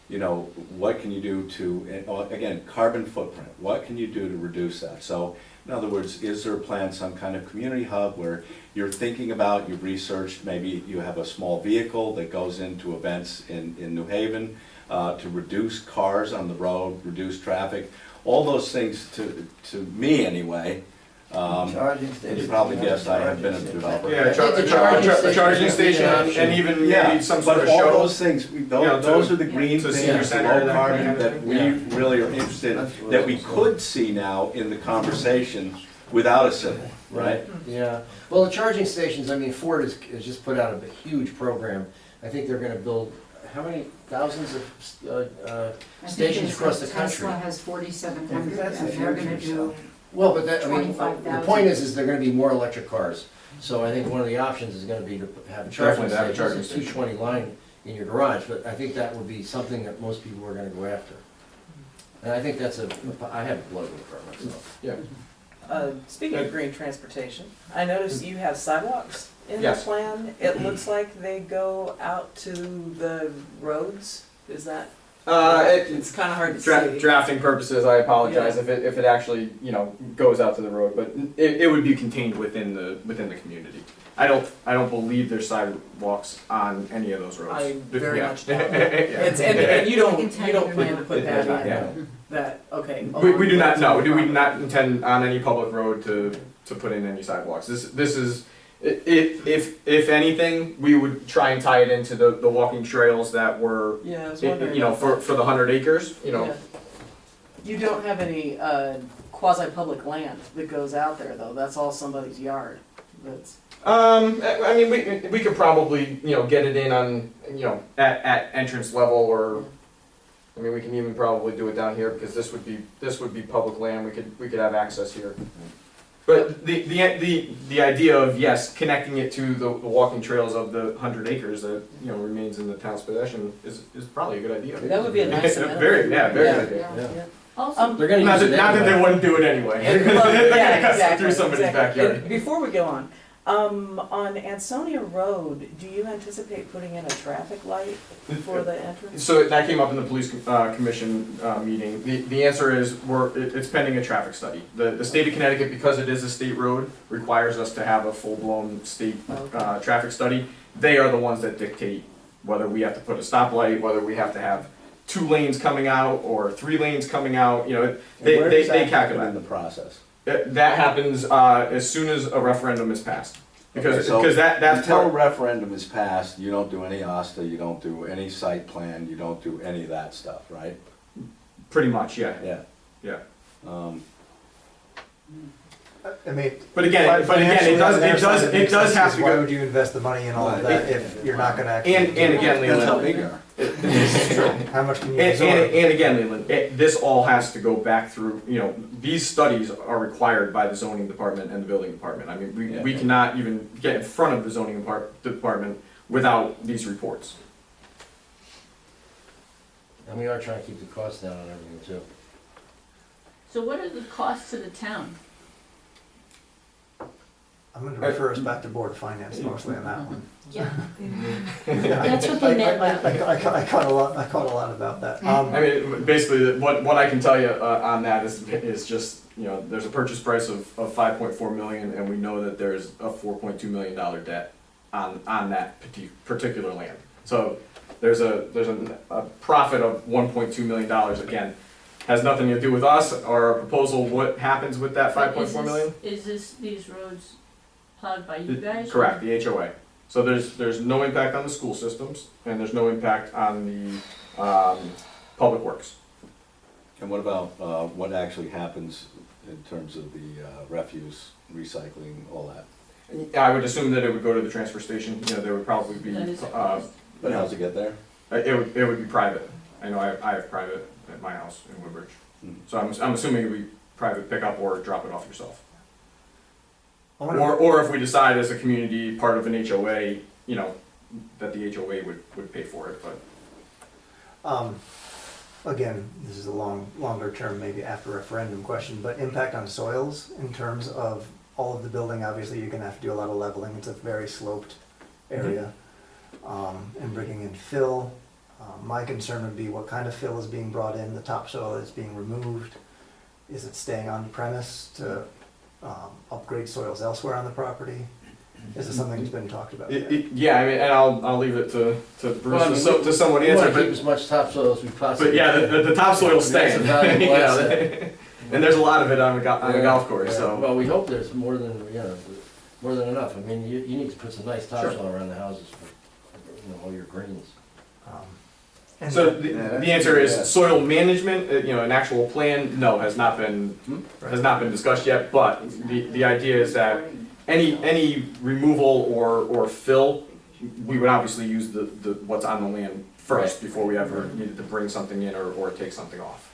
you know, what can you do to, again, carbon footprint, what can you do to reduce that? So, in other words, is there a plan, some kind of community hub where you're thinking about, you've researched, maybe you have a small vehicle that goes into events in New Haven to reduce cars on the road, reduce traffic, all those things to me anyway. Charging And station. you probably guessed I have been a developer. Yeah, The charging station and even maybe some sort of But all shuttle. those things, know, those to- are the green to things, senior the center, low that carbon kind of that thing. we really are interested in, that we could see now in the conversation without a civil, right? Yeah, well, the charging stations, I mean, Ford has just put out a huge program. I think they're gonna build, how many thousands of stations across the country? Tesla has 4,700, That's and the they're gonna future do, Well, but that, I mean, the 25,000. point is they're gonna be more electric cars. So I think one of the options is gonna be to have a charging Definitely to have a station, charging it's a station. 220 line in your garage, but I think that would be something that most people are gonna go after. And I think that's I have a political preference, so. Yeah. Speaking of green transportation, I noticed you have sidewalks in the Yes. plan. It looks like they go out to the roads, is that? It's kinda hard to see. Drafting purposes, I apologize if it actually, you know, goes out to the road, but it would be contained within the community. I don't believe there's sidewalks on any of those roads. I very Yeah. much doubt Yeah. it. And you We can tell you don't your plan to map. put that Yeah. in, that, okay. We do not, no, we do not intend on any public road to put in any sidewalks. This is, if anything, we would try and tie it into the walking trails that were, Yeah, I was wondering. you know, about for the 100 acres, you know. Yeah. You don't have any quasi-public land that goes out there, though, that's all somebody's yard, that's. I mean, we could probably, you know, get it in on, you know, at entrance level, or, I mean, we can even probably do it down here, because this would be public land, we could have access here. But the idea of, yes, connecting it to the walking trails of the 100 acres that, you know, remains in the town's possession is probably a good idea. That would be a nice amendment. Very good Yeah. idea. Yeah. Also, They're gonna Not use that, not that they wouldn't do it anyway. Well, They're yeah, gonna cut exactly, through somebody's exactly. backyard. And before we go on Ansonia Road, do you anticipate putting in a traffic light for the entrance? So that came up in the police commission meeting. The answer is it's pending a traffic study. The state of Connecticut, because it is a state road, requires us to have a full-blown state traffic study. They are the ones that dictate whether we have to put a stoplight, whether we have to have 2 lanes coming out or 3 lanes coming out. You know, they Where does that happen calculate. in the process? That happens as soon as a referendum is passed. Because Okay, so that's until a part, referendum is passed, you don't do any OSTA, you don't do any site plan, you don't do any of that stuff, right? pretty much, yeah. Yeah. Yeah. I mean. But again, financially, it does makes have sense, to because why go. would you invest the money in all of that if you're not gonna actually? And again, Depends how Leland, big you are. this is true. How much can you And absorb? again, Leland, this all has to go back through, you know, these studies are required by the zoning department and the building department. I mean, we cannot even get in front of the zoning department without these reports. And we are trying to keep the costs down on everything too. So what are the costs to the town? I'm gonna refer us back to Board of Finance mostly on that one. Yeah. That's what they meant by I caught a lot about that. I mean, basically, what I can tell you on that is just, you know, there's a purchase price of 5.4 million, and we know that there's a $4.2 million debt on that particular land. So there's a profit of $1.2 million, again, has nothing to do with us or our proposal, what happens with that 5.4 million? Is these roads plowed by you guys? Correct, the HOA. So there's no impact on the school systems, and there's no impact on the public works. And what about, what actually happens in terms of the refuse, recycling, all that? I would assume that it would go to the transfer station, you know, there would probably be, That is But how's it get there? it would be private. I know I have private at my house in Woodbridge. So I'm assuming it would be private pickup or drop it off yourself. Or if we decide as a community, part of an HOA, you know, that the HOA would pay for it, but. Again, this is a longer term, maybe after referendum question, but impact on soils in terms of all of the building, obviously you're gonna have to do a lot of leveling, it's a very sloped area. And bringing in fill, my concern would be what kind of fill is being brought in, the topsoil is being removed. Is it staying on premise to upgrade soils elsewhere on the property? Is it something that's been talked about yet? Yeah, I mean, and I'll leave it to Bruce Well, I mean, to someone We wanna answer, keep as much topsoil as we possibly but can. yeah, the topsoil's That's a staying. valuable You know, asset. and there's a lot of it on the Yeah, golf course, yeah. so. Well, we hope there's more than, you know, more than enough. I mean, you need to put some nice Sure. topsoil around the houses for, you know, all your greens. And So then- the answer is soil management, you know, an actual plan, no, has not been discussed yet, but the idea is that any removal or fill, we would obviously use the what's on the land first before we ever needed to bring something in or take something off.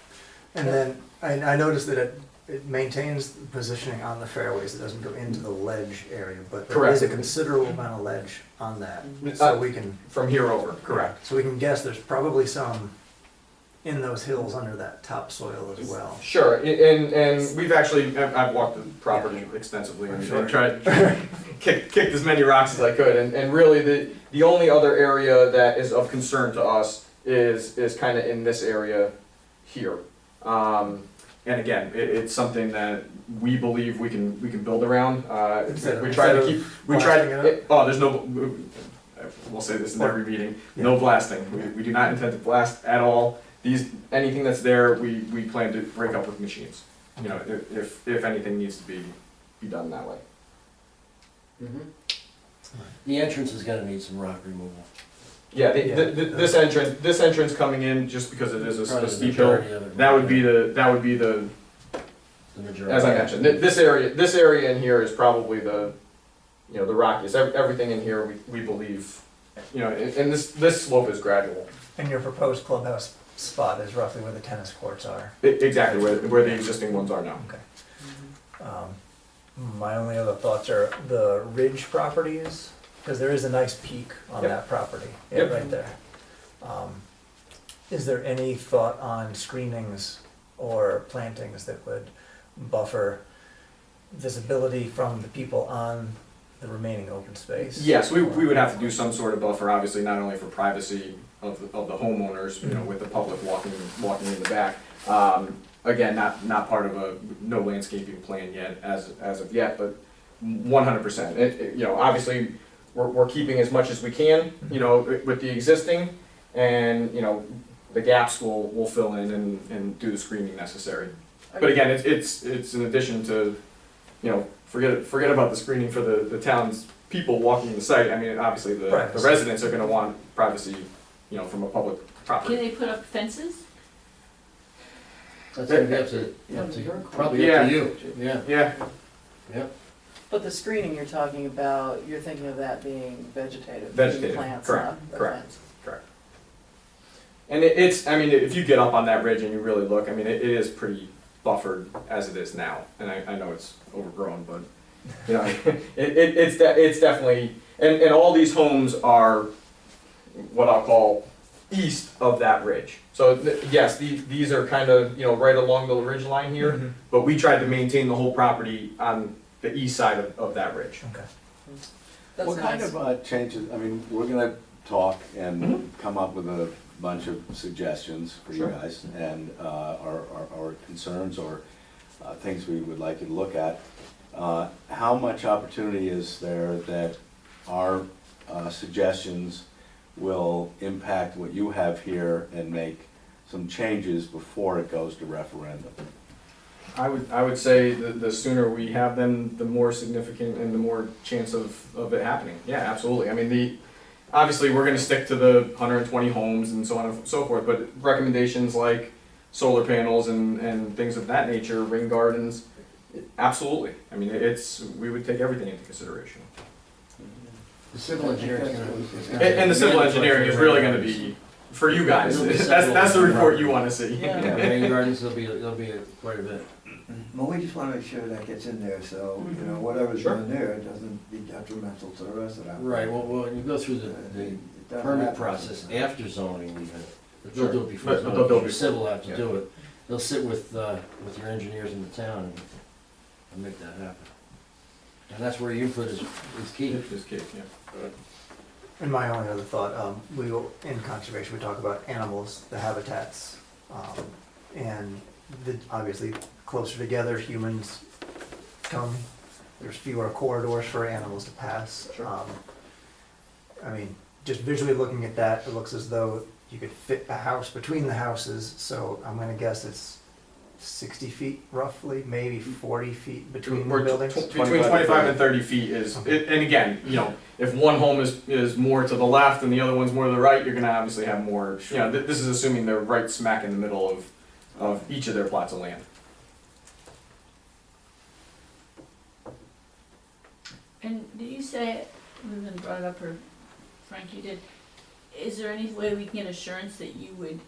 And then I noticed that it maintains the positioning on the fairways, it doesn't go into the ledge area, but there Correct. is a considerable amount of ledge on that. So we can, From here over, correct. so we can guess there's probably some in those hills under that topsoil as well. Sure, and we've actually, I've walked the property extensively and Sure. tried, kicked as many rocks as I could, and really the only other area that is of concern to us is kind of in this area here. And again, it's something that we believe we can build around. We try to keep, there's no, we'll say this in every meeting, no blasting. We do not intend to blast at all. Anything that's there, we plan to break up with machines, you know, if anything needs to be done that way. The entrance is gonna need some rock removal. Yeah, this entrance coming in, just because it is Probably a the steep hill, majority of it. that would be the, The majority. as I mentioned, this area in here is probably the, you know, the rockiest. Everything in here, we believe, you know, and this slope is gradual. And your proposed clubhouse spot is roughly where the tennis courts are. Exactly, where the existing ones are now. Okay. My only other thoughts are the ridge properties, because there is a nice peak on Yep. that property, Yep. right there. Is there any thought on screenings or plantings that would buffer visibility from the people on the remaining open space? Yes, we would have to do some sort of buffer, obviously, not only for privacy of the homeowners, you know, with the public walking in the back. Again, not part of no landscaping plan yet, as of yet, but 100%. You know, obviously, we're keeping as much as we can, you know, with the existing, and, you know, the gaps we'll fill in and do the screening necessary. But again, it's in addition to, you know, forget about the screening for the town's people walking the site. I mean, obviously, the residents are gonna want privacy, you know, from a public property. Can they put up fences? That's gonna be up to, probably up to you, yeah. Yeah, But the screening you're talking about, you're thinking of that being vegetative, Vegetative, plants, correct, not correct. fence. and it's, I mean, if you get up on that ridge and you really look, I mean, it is pretty buffered as it is now. And I know it's overgrown, but, you know, it's definitely, and all these homes are what I'll call east of that ridge. So yes, these are kind of, you know, right along the ridge line here, Mhm. but we tried to maintain the whole property on the east side of that ridge. Okay. That's What kind nice. of changes, I mean, we're gonna talk and Mhm. come up with a bunch of suggestions for you Sure. guys, and our concerns or things we would like you to look at. How much opportunity is there that our suggestions will impact what you have here and make some changes before it goes to referendum? I would say the sooner we have them, the more significant and the more chance of it happening. Yeah, absolutely. I mean, obviously, we're gonna stick to the 120 homes and so on and so forth, but recommendations like solar panels and things of that nature, rain gardens, absolutely. I mean, we would take everything into consideration. The civil engineering is gonna. And the civil engineering is really gonna be, for you guys, that's the report you wanna see. Yeah, rain gardens, there'll be quite a bit. Well, we just wanna make sure that gets in there, so, you know, whatever's Sure. in there doesn't be detrimental to the rest of that. Right, well, when you go through the It doesn't permit happen. process after zoning even, but they'll Sure. do it before But they'll do zoning, it civil have to yeah. do it. They'll sit with your engineers in the town and make that happen. And that's where your input is key. This case, yeah. And my only other thought, we will, in conservation, we talk about animals, the habitats, and obviously closer together, humans come, there's fewer corridors for animals to pass. Sure. I mean, just visually looking at that, it looks as though you could fit a house between the houses, so I'm gonna guess it's 60 feet roughly, maybe 40 feet between the We're buildings. between 25 and 30 feet is, Okay. and again, you know, if one home is more to the left and the other one's more to the right, you're gonna obviously have more, you know, this is assuming they're right smack in the middle of each of their plots of land. And did you say, Ruben brought it up, or Frankie did, is there any way we can get assurance that you would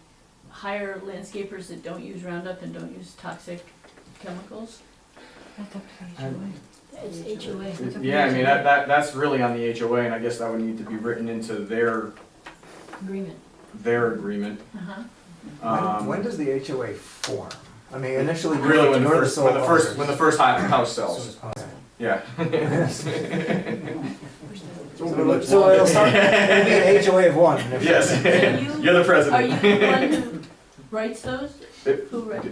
hire landscapers that don't use Roundup and don't use toxic chemicals? It's HOA. Yeah, I mean, that's really on the HOA, and I guess that would need to be written into their Agreement. agreement. Uh-huh. When does the HOA form? I mean, initially. Really, when you're the first house sells, Okay. yeah. So it'll start, it'll be an HOA of one initially. Yes, And you're the Are president. you the one who writes those? Who writes?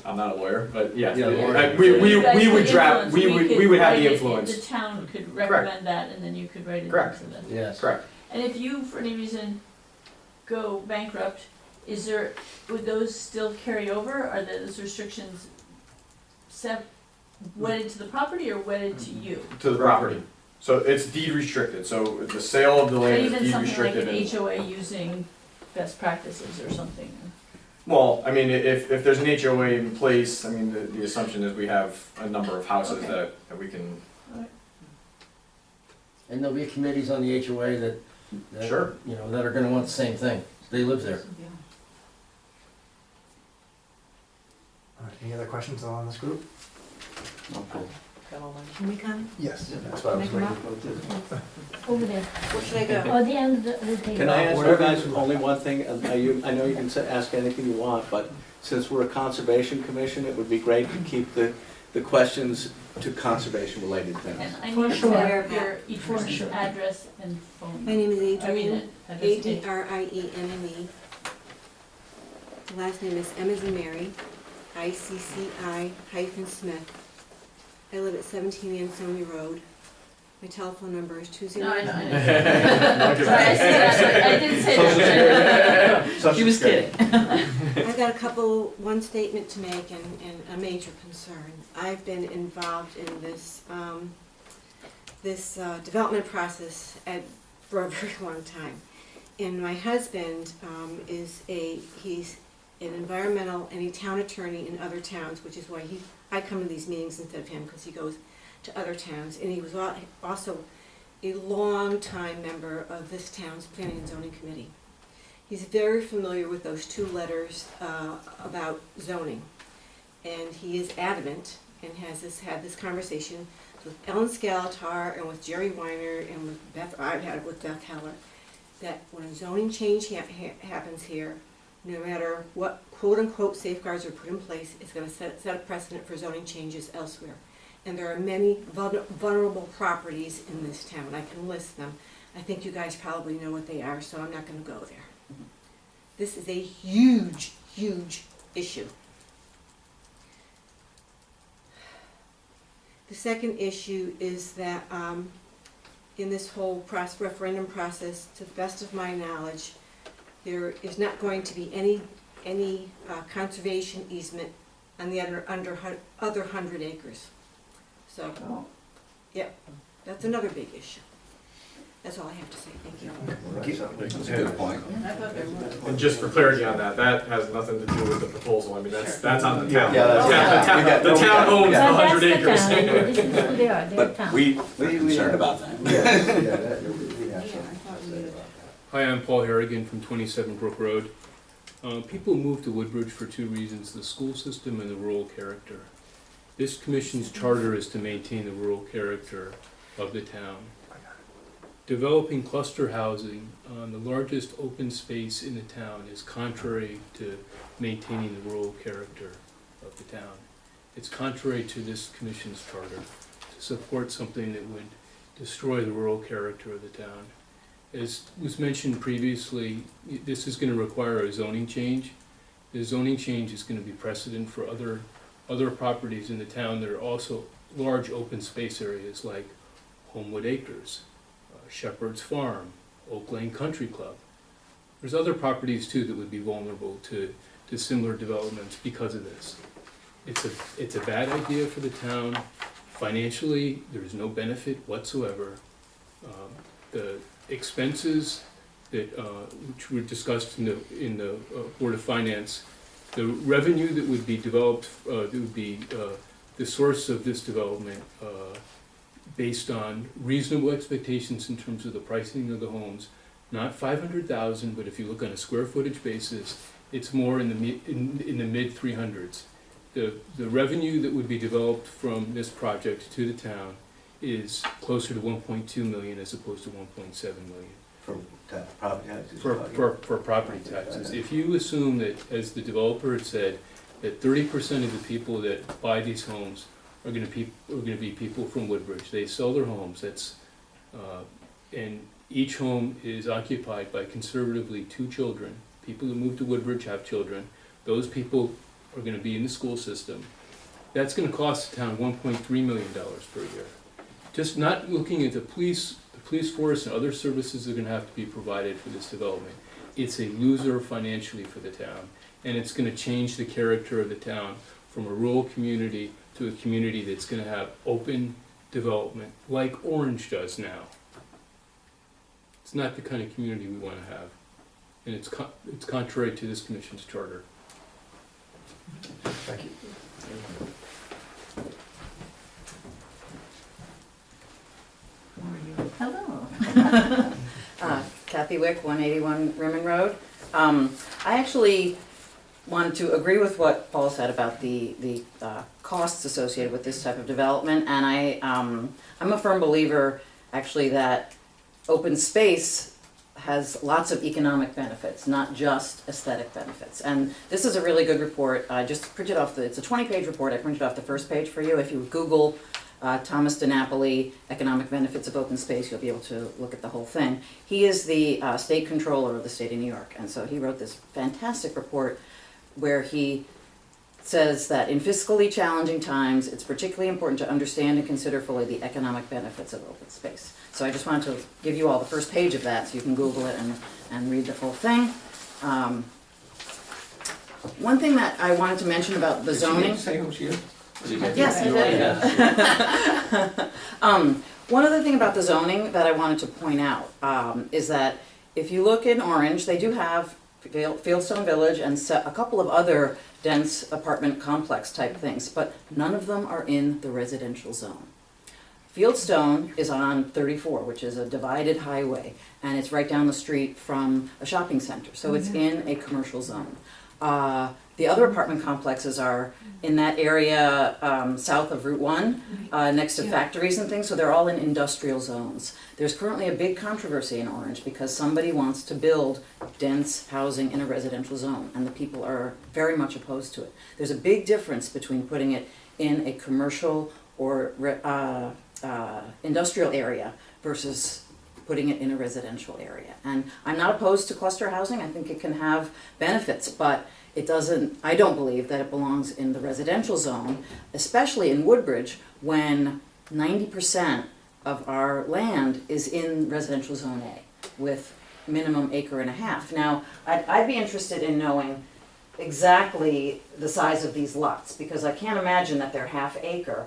I'm not a lawyer, but yes, Yeah, lawyer. we would draft, we would have the influence. The town could recommend that, and then you could write it Correct. into the. Yes. Correct. And if you, for any reason, go bankrupt, would those still carry over? Are those restrictions wedded to the property or wedded to you? To the property. So it's deed restricted, so the sale of the Or land is even deed something like restricted. an and- HOA using best practices or something? Well, I mean, if there's an HOA in place, I mean, the assumption is we have a number of houses Okay. that we can, And there'll be committees on the HOA that, Sure. you know, that are gonna want the same thing. They live there. All right, any other questions on this group? Okay. Can we come? Yes. That's what I was Make 'em waiting up. for. Over there. Where should I go? Oh, the end of the table. Can I ask you Whatever guys you- only one thing? I know you can ask anything you want, but since we're a conservation commission, it would be great to keep the questions to conservation-related things. And I For need to sure. have your, each person's address and phone. My name is I mean, Adrienne, address. Adrienne. The last name is M as in Mary, ICCI-Smith. I live at 17 Ansonia Road. My telephone number is 20. No, I know. Okay. Sorry, I didn't say that. Social She was Security. kidding. I've got one statement to make and a major concern. I've been involved in this, development process for a very long time. And my husband he's an environmental and a town attorney in other towns, which is why I come to these meetings instead of him, because he goes to other towns. And he was also a long-time member of this town's planning and zoning committee. He's very familiar with those two letters about zoning. And he is adamant and had this conversation with Ellen Scalatar and with Jerry Weiner and with Beth, I've had it with Beth Heller. that when a zoning change happens here, no matter what quote-unquote safeguards are put in place, it's gonna set a precedent for zoning changes elsewhere. And there are many vulnerable properties in this town. I can list them. I think you guys probably know what they are, so I'm not gonna go there. This is a huge, huge issue. The second issue is that in this whole referendum process, to the best of my knowledge, there is not going to be any conservation easement on the other 100 acres. So, yeah, that's another big issue. That's all I have to say. Thank you. That's a good point. I thought there was. And just for clarity on that, that has nothing to do with the proposal, I mean, that's on the town. Yeah, that's- The town owns the That's 100 the acres. town. This is who they are, they're But town. we're concerned about that. Yeah, we have something to say about that. Hi, I'm Paul Harrigan from 27 Brook Road. People move to Woodbridge for two reasons, the school system and the rural character. This commission's charter is to maintain the rural character of the town. Developing cluster housing on the largest open space in the town is contrary to maintaining the rural character of the town. It's contrary to this commission's charter to support something that would destroy the rural character of the town. As was mentioned previously, this is going to require a zoning change. The zoning change is going to be precedent for other properties in the town that are also large open space areas like Homewood Acres, Shepherd's Farm, Oak Lane Country Club. There's other properties too that would be vulnerable to similar developments because of this. It's a bad idea for the town. Financially, there's no benefit whatsoever. The expenses that which were discussed in the Board of Finance, the revenue that would be developed, that would be the source of this development, based on reasonable expectations in terms of the pricing of the homes, not 500,000, but if you look on a square footage basis, it's more in the mid 300s. The revenue that would be developed from this project to the town is closer to 1.2 million as opposed to 1.7 million. For property taxes? For property taxes. If you assume that, as the developer had said, that 30% of the people that buy these homes are going to be people from Woodbridge. They sell their homes. And each home is occupied by conservatively 2 children. People who move to Woodbridge have children. Those people are going to be in the school system. That's going to cost the town $1.3 million per year. Just not looking at the police force and other services that are going to have to be provided for this development. It's a loser financially for the town, and it's going to change the character of the town from a rural community to a community that's going to have open development like Orange does now. It's not the kind of community we want to have, and it's contrary to this commission's charter. Thank you. Hello. Kathy Wick, 181 Rimmon Road. I actually wanted to agree with what Paul said about the costs associated with this type of development, and I'm a firm believer actually that open space has lots of economic benefits, not just aesthetic benefits. And this is a really good report. I just printed off it's a 20-page report. I printed off the first page for you. If you Google Thomas DiNapoli, Economic Benefits of Open Space, you'll be able to look at the whole thing. He is the state controller of the state of New York, and so he wrote this fantastic report where he says that in fiscally challenging times, it's particularly important to understand and consider fully the economic benefits of open space. So I just wanted to give you all the first page of that so you can Google it and read the full thing. One thing that I wanted to mention about the zoning. Did you say who's you? Yes, I did. One other thing about the zoning that I wanted to point out is that if you look in Orange, they do have Fieldstone Village and a couple of other dense apartment complex type things, but none of them are in the residential zone. Fieldstone is on 34, which is a divided highway, and it's right down the street from a shopping center, so it's in a commercial zone. The other apartment complexes are in that area south of Route 1, next to factories and things, so they're all in industrial zones. There's currently a big controversy in Orange because somebody wants to build dense housing in a residential zone, and the people are very much opposed to it. There's a big difference between putting it in a commercial or industrial area versus putting it in a residential area. And I'm not opposed to cluster housing, I think it can have benefits, but it doesn't, I don't believe that it belongs in the residential zone, especially in Woodbridge, when 90% of our land is in residential zone A with minimum acre and a half. Now, I'd be interested in knowing exactly the size of these lots, because I can't imagine that they're half acre,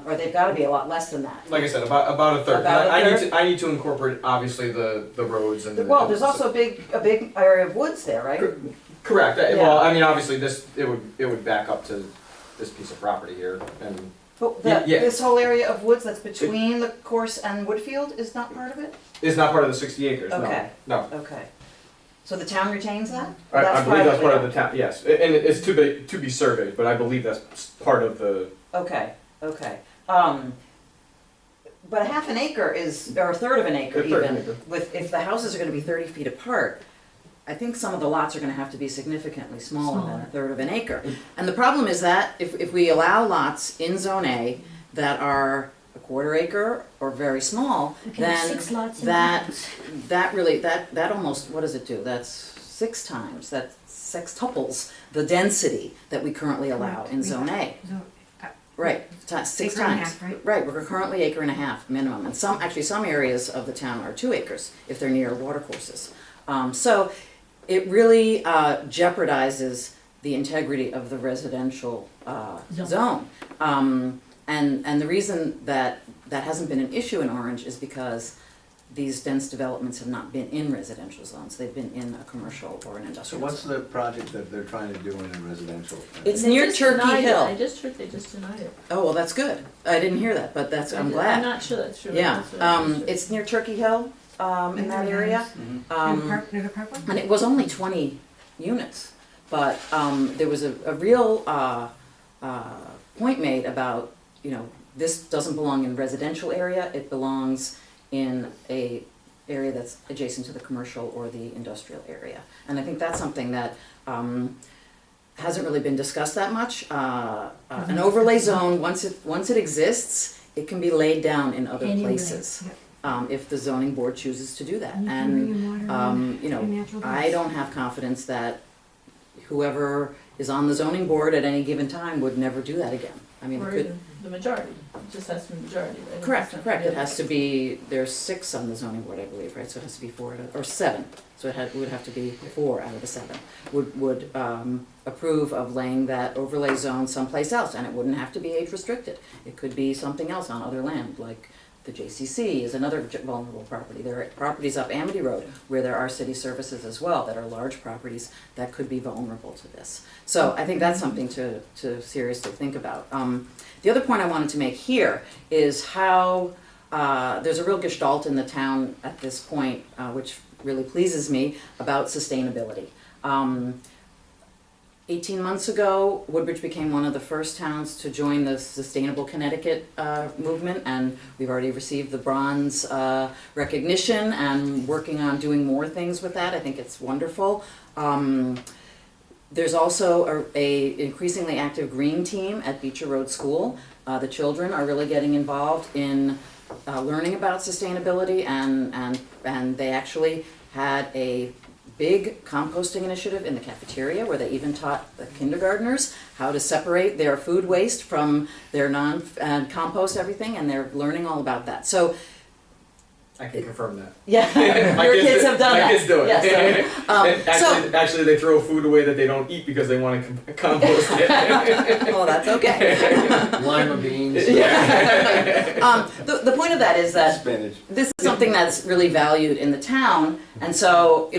or they've gotta be a lot less than that. Like I said, about a third. About a third? I need to incorporate obviously the roads and the. Well, there's also a big area of woods there, right? Correct. Yeah. Well, I mean, obviously it would back up to this piece of property here, and But Yeah. this whole area of woods that's between the course and Woodfield is not part of it? it's not part of the 60 acres. Okay. No. Okay. So the town retains that? I believe that's part of privately the town. Yes, and it's to be surveyed, but I believe that's part of the. owned? Okay. But a half an acre is, or a third of an acre A third of even, an acre. with, if the houses are gonna be 30 feet apart, I think some of the lots are gonna have to be significantly smaller than a third of an acre. And the problem is that if we allow lots in zone A that are a quarter acre or very small, then that almost, what does it do? That's that's sextuples the density that we currently allow in zone A. Right, six Acre and a times. half, right? Right, we're currently acre and a half minimum, and some areas of the town are 2 acres if they're near water courses. So it really jeopardizes the integrity of the residential zone. And the reason that hasn't been an issue in Orange is because these dense developments have not been in residential zones, they've been in a commercial or an So industrial what's zone. the project that they're trying to do in a residential? It's They near just Turkey denied it. Hill. I just heard they just denied it. Oh, well, that's good. I didn't hear that, but I'm glad. I'm not sure that's true. Yeah, That's what I just heard. it's near Turkey Hill, in that area. Mhm. And it was only 20 units, but there was a real point made about, this doesn't belong in residential area, it belongs in a area that's adjacent to the commercial or the industrial area. And I think that's something that hasn't really been discussed that much. An overlay zone, once it exists, it can be laid down in other places. If the zoning board chooses to do that. And, I don't have confidence that whoever is on the zoning board at any given time would never do that again. I mean, it Or could. even the majority, it just has to be majority, right? Correct, It's not- correct, it has to be, there's 6 on the zoning board, I believe, right, so it has to be 4, or 7, so it would have to be 4 out of the 7, would approve of laying that overlay zone someplace else, and it wouldn't have to be age restricted. It could be something else on other land, like the JCC is another vulnerable property. There are properties up Amity Road where there are city services as well that are large properties that could be vulnerable to this. So I think that's something to seriously think about. The other point I wanted to make here is how there's a real gestalt in the town at this point, which really pleases me, about sustainability. 18 months ago, Woodbridge became one of the first towns to join the Sustainable Connecticut movement, and we've already received the bronze recognition and working on doing more things with that. I think it's wonderful. There's also a increasingly active green team at Beecher Road School. The children are really getting involved in learning about sustainability, and they actually had a big composting initiative in the cafeteria where they even taught the kindergartners how to separate their food waste from their and compost everything, and they're learning all about that. So I can confirm that. yeah, My your kids have done that. My kids do it. Yes, so, Actually, they throw food away that they don't eat because they want to compost it. well, that's okay. Lima beans. The point of that is that Spinach. this is something that's really valued in the town, and so,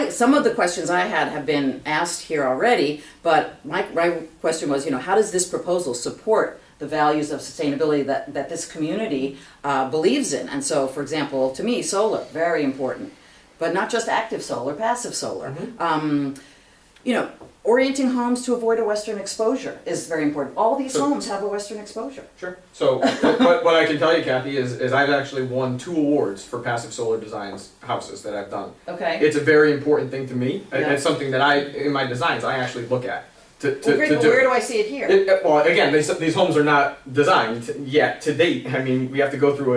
some of the questions I had have been asked here already, but my question was, how does this proposal support the values of sustainability that this community believes in? And so, for example, to me, solar, very important, but not just active solar, passive solar. orienting homes to avoid a western exposure is very important. All these So- homes have a western exposure. Sure. So, what I can tell you, Kathy, is I've actually won 2 awards for passive solar designs houses that I've done. Okay? It's a very important thing to me. Yeah. It's something that in my designs, I actually look at to Well, great, but do. where do I see it here? Well, again, these homes are not designed yet to date. I mean, we have to go through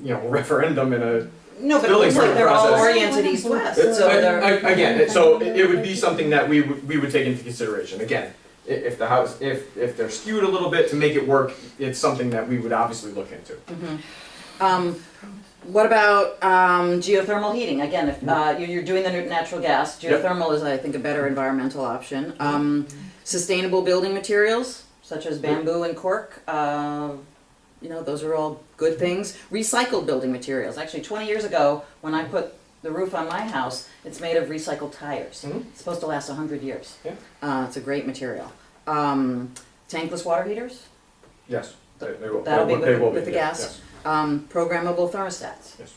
a referendum and a. No, but it building looks like permit they're all process. oriented east-west, so they're. Again, so it would be something that we would take into consideration. Again, if the house, if they're skewed a little bit to make it work, it's something that we would obviously look into. What about geothermal heating? Again, if you're doing the natural gas, Yep. geothermal is, I think, a better environmental option. Sustainable building materials, such as bamboo and cork, those are all good things. Recycled building materials. Actually, 20 years ago, when I put the roof on my house, it's made of recycled tires. Mhm. It's supposed to last 100 years. Yeah. It's a great material. Tankless water heaters. Yes, they will. That'll be they will with the yeah, gas. yes. Programmable thermostats. Yes.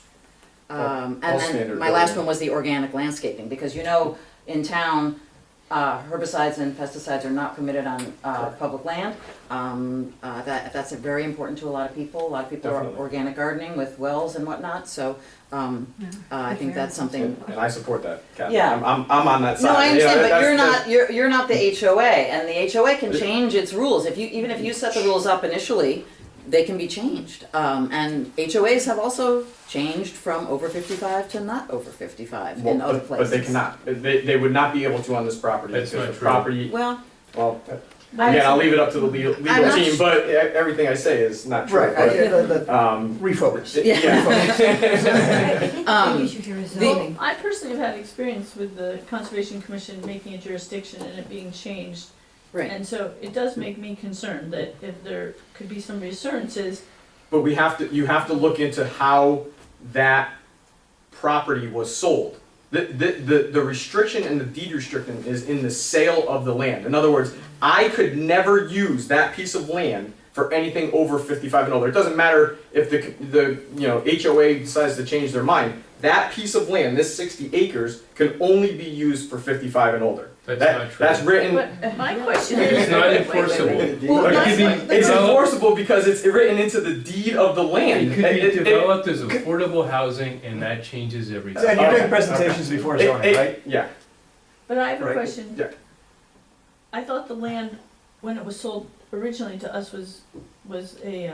And all then standard my last building. one was the organic landscaping, because in town, herbicides and pesticides are not permitted on public land. That's very important to a lot of people. A lot of people Definitely. are organic gardening with wells and whatnot, so I think that's something. And I support that, Kathy. Yeah. I'm on that side. No, I You know, understand, but that's- you're not the HOA, and the HOA can change its rules. Even if you set the rules up initially, they can be changed. And HOAs have also changed from over 55 to not over 55 in other places. But they cannot. They would not be able to on this property. That's because not the true. property. Well, Well, again, I'll leave it up to the legal I'm not team, s- but everything I say is not true. Right, refocus. Yeah. Well, I personally have had experience with the Conservation Commission making a jurisdiction and it being changed. right. And so it does make me concerned that if there could be some reassurances, But you have to look into how that property was sold. The restriction and the deed restriction is in the sale of the land. In other words, I could never use that piece of land for anything over 55 and older. It doesn't matter if the HOA decides to change their mind. That piece of land, this 60 acres, can only be used for 55 and older. That's not true. That's written. but my question is. It's not enforceable. Well, It my could be que- It's developed- enforceable because it's written into the deed of the land. It could be developed as affordable housing, and that changes everything. And you're doing Okay, presentations before zoning, right? Yeah. But I have a Right. question. Yeah. I thought the land, when it was sold originally to us, was a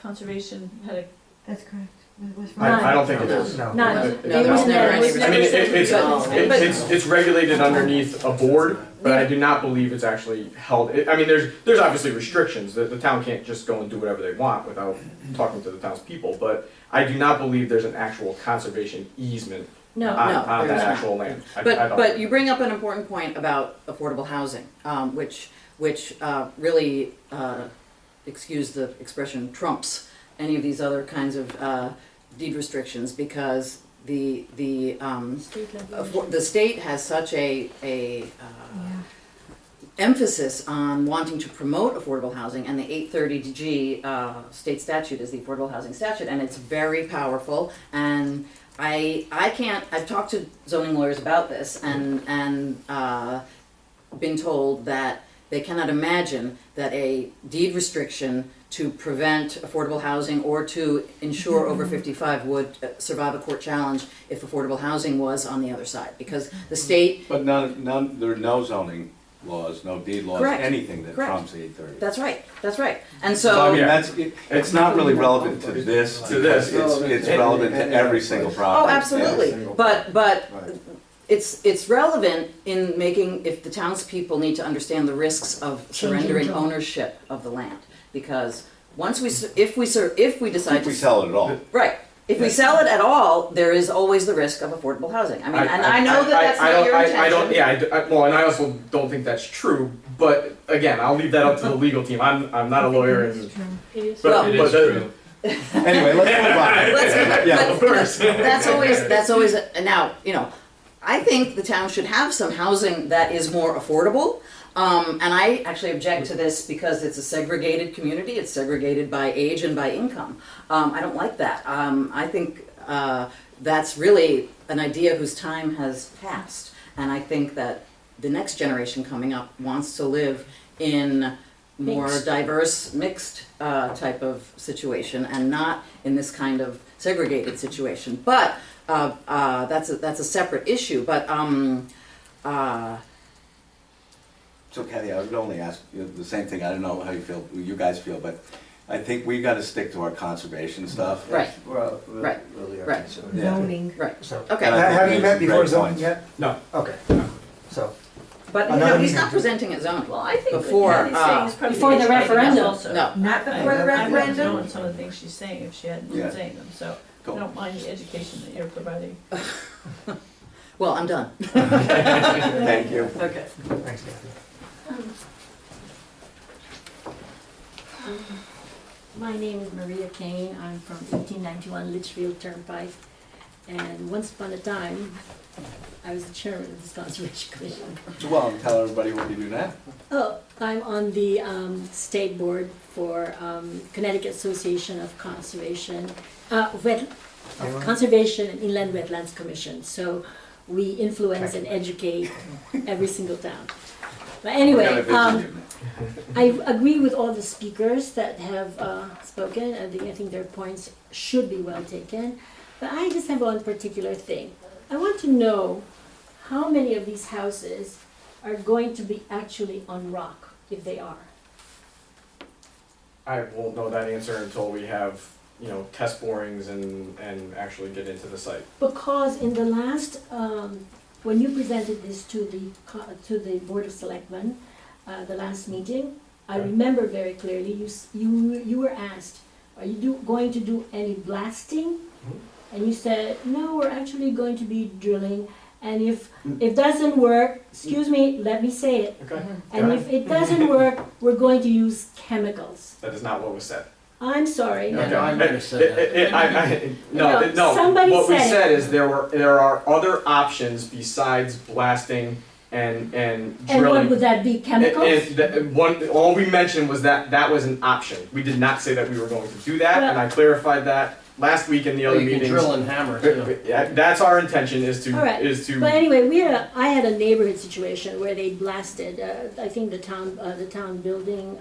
conservation, had a. That's correct. It was I don't think it is. No. Not. No, there was never any I mean, restriction. it's regulated underneath a board, but I do not believe it's actually held. I mean, there's obviously restrictions. The town can't just go and do whatever they want without talking to the townspeople, but I do not believe there's an actual conservation easement No. on No, that there's not. actual land. I But don't. you bring up an important point about affordable housing, which really, excuse the expression, trumps any of these other kinds of deed restrictions, because the state has such a emphasis on wanting to promote affordable housing, and the 830G state statute is the affordable housing statute, and it's very powerful. And I've talked to zoning lawyers about this, and been told that they cannot imagine that a deed restriction to prevent affordable housing or to ensure over 55 would survive a court challenge if affordable housing was on the other side, because the state. But there are no zoning laws, no deed laws, Correct. anything that Correct. trumps 830. That's right, and So I mean, so. it's not really relevant to this. To this. because It's relevant to every single property. Oh, absolutely, but Right. it's relevant in making, if the townspeople need to understand the risks of surrendering ownership of the land, because once if we decide If we to. sell it at all. Right, if we sell it at all, there is always the risk of affordable housing. I mean, and I know that that's not your intention. I don't. Yeah. Well, and I also don't think that's true. But again, I'll leave that up to the legal team. I'm not a lawyer. And, Well, It is true. Anyway, let's move on. Let's- Yeah, but of course. that's always, now, I think the town should have some housing that is more affordable. And I actually object to this because it's a segregated community, it's segregated by age and by income. I don't like that. I think that's really an idea whose time has passed. And I think that the next generation coming up wants to live in more Mixed. diverse, mixed type of situation, and not in this kind of segregated situation. But that's a separate issue. But So Kathy, I would only ask you the same thing, I don't know how you guys feel, but I think we gotta stick to our conservation stuff. Right. Well, Right. really are Right. concerned. Yeah. Zoning. right, So, okay. And I think have you these met are before great zoning points. yet? No. Okay, so, But Another he's meeting. not presenting at zoning. Well, I think what Before, Kathy's saying is probably before the educating us referendum. also. No. Not before the I wouldn't referendum? know some of the things she's saying if she hadn't Yeah. been saying them, so I Cool. don't mind the education that you're providing. Well, I'm done. Thank you. Okay. thanks Kathy. My name is Maria Kane. I'm from 1891 Litchfield Turnpike. And once upon a time, I was the chairman of this Conservation Commission. Well, tell everybody what you do now. Oh, I'm on the state board for Connecticut Association of Conservation, Conservation and Inland Wetlands Commission. So we influence and educate every single town. But anyway, We're gonna visit you. I agree with all the speakers that have spoken. I think their points should be well taken. But I just have one particular thing. I want to know how many of these houses are going to be actually on rock, if they are. I won't know that answer until we have, test borings and actually get into the site. Because in the last, when you presented this to the Board of Selectmen, the last meeting, I remember very clearly, you were asked, are you going to do any blasting? And you said, no, we're actually going to be drilling, and if it doesn't work, excuse me, let me say it. Okay. And if it doesn't work, we're going to use chemicals. That is not what was said. I'm sorry. No, I might have said that. No, Somebody what we said it. said is there are other options besides blasting and And drilling. what would that be, chemicals? All we mentioned was that was an option. We did not say that we were going to do that, and I clarified that last week in the other You can meetings. drill and hammer too. That's our intention, is All right. to. But anyway, I had a neighborhood situation where they blasted, I think the town building,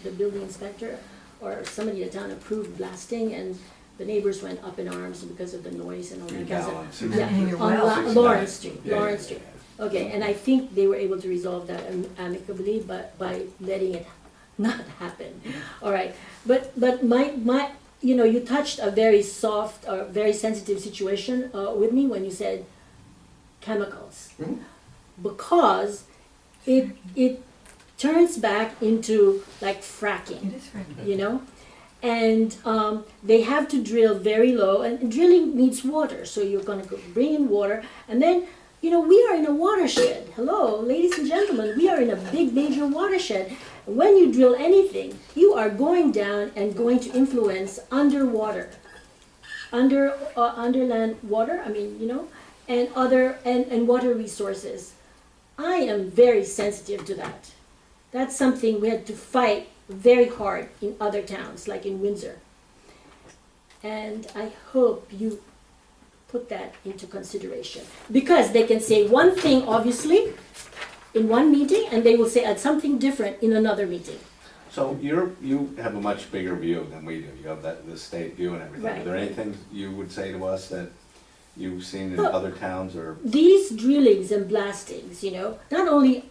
the building inspector or somebody at the town approved blasting, and the neighbors went up in arms because of the noise and all that. Down on Yeah, 69. on Lawrence Street, Yeah, Lawrence Street. Okay, and I think they were able to resolve that amicably, but by letting it not happen. All right, but my, you touched a very soft, very sensitive situation with me when you said chemicals. Mhm. Because it turns back into like fracking, and they have to drill very low, and drilling needs water, so you're gonna bring in water, and then, we are in a watershed. Hello, ladies and gentlemen, we are in a big major watershed. When you drill anything, you are going down and going to influence underwater, underland water, and water resources. I am very sensitive to that. That's something we had to fight very hard in other towns, like in Windsor. And I hope you put that into consideration. Because they can say one thing, obviously, in one meeting, and they will say something different in another meeting. So you have a much bigger view than we do. You have the state view and everything. Right. Are there anything you would say to us that you've seen in Well, other towns or? These drillings and blastings, not only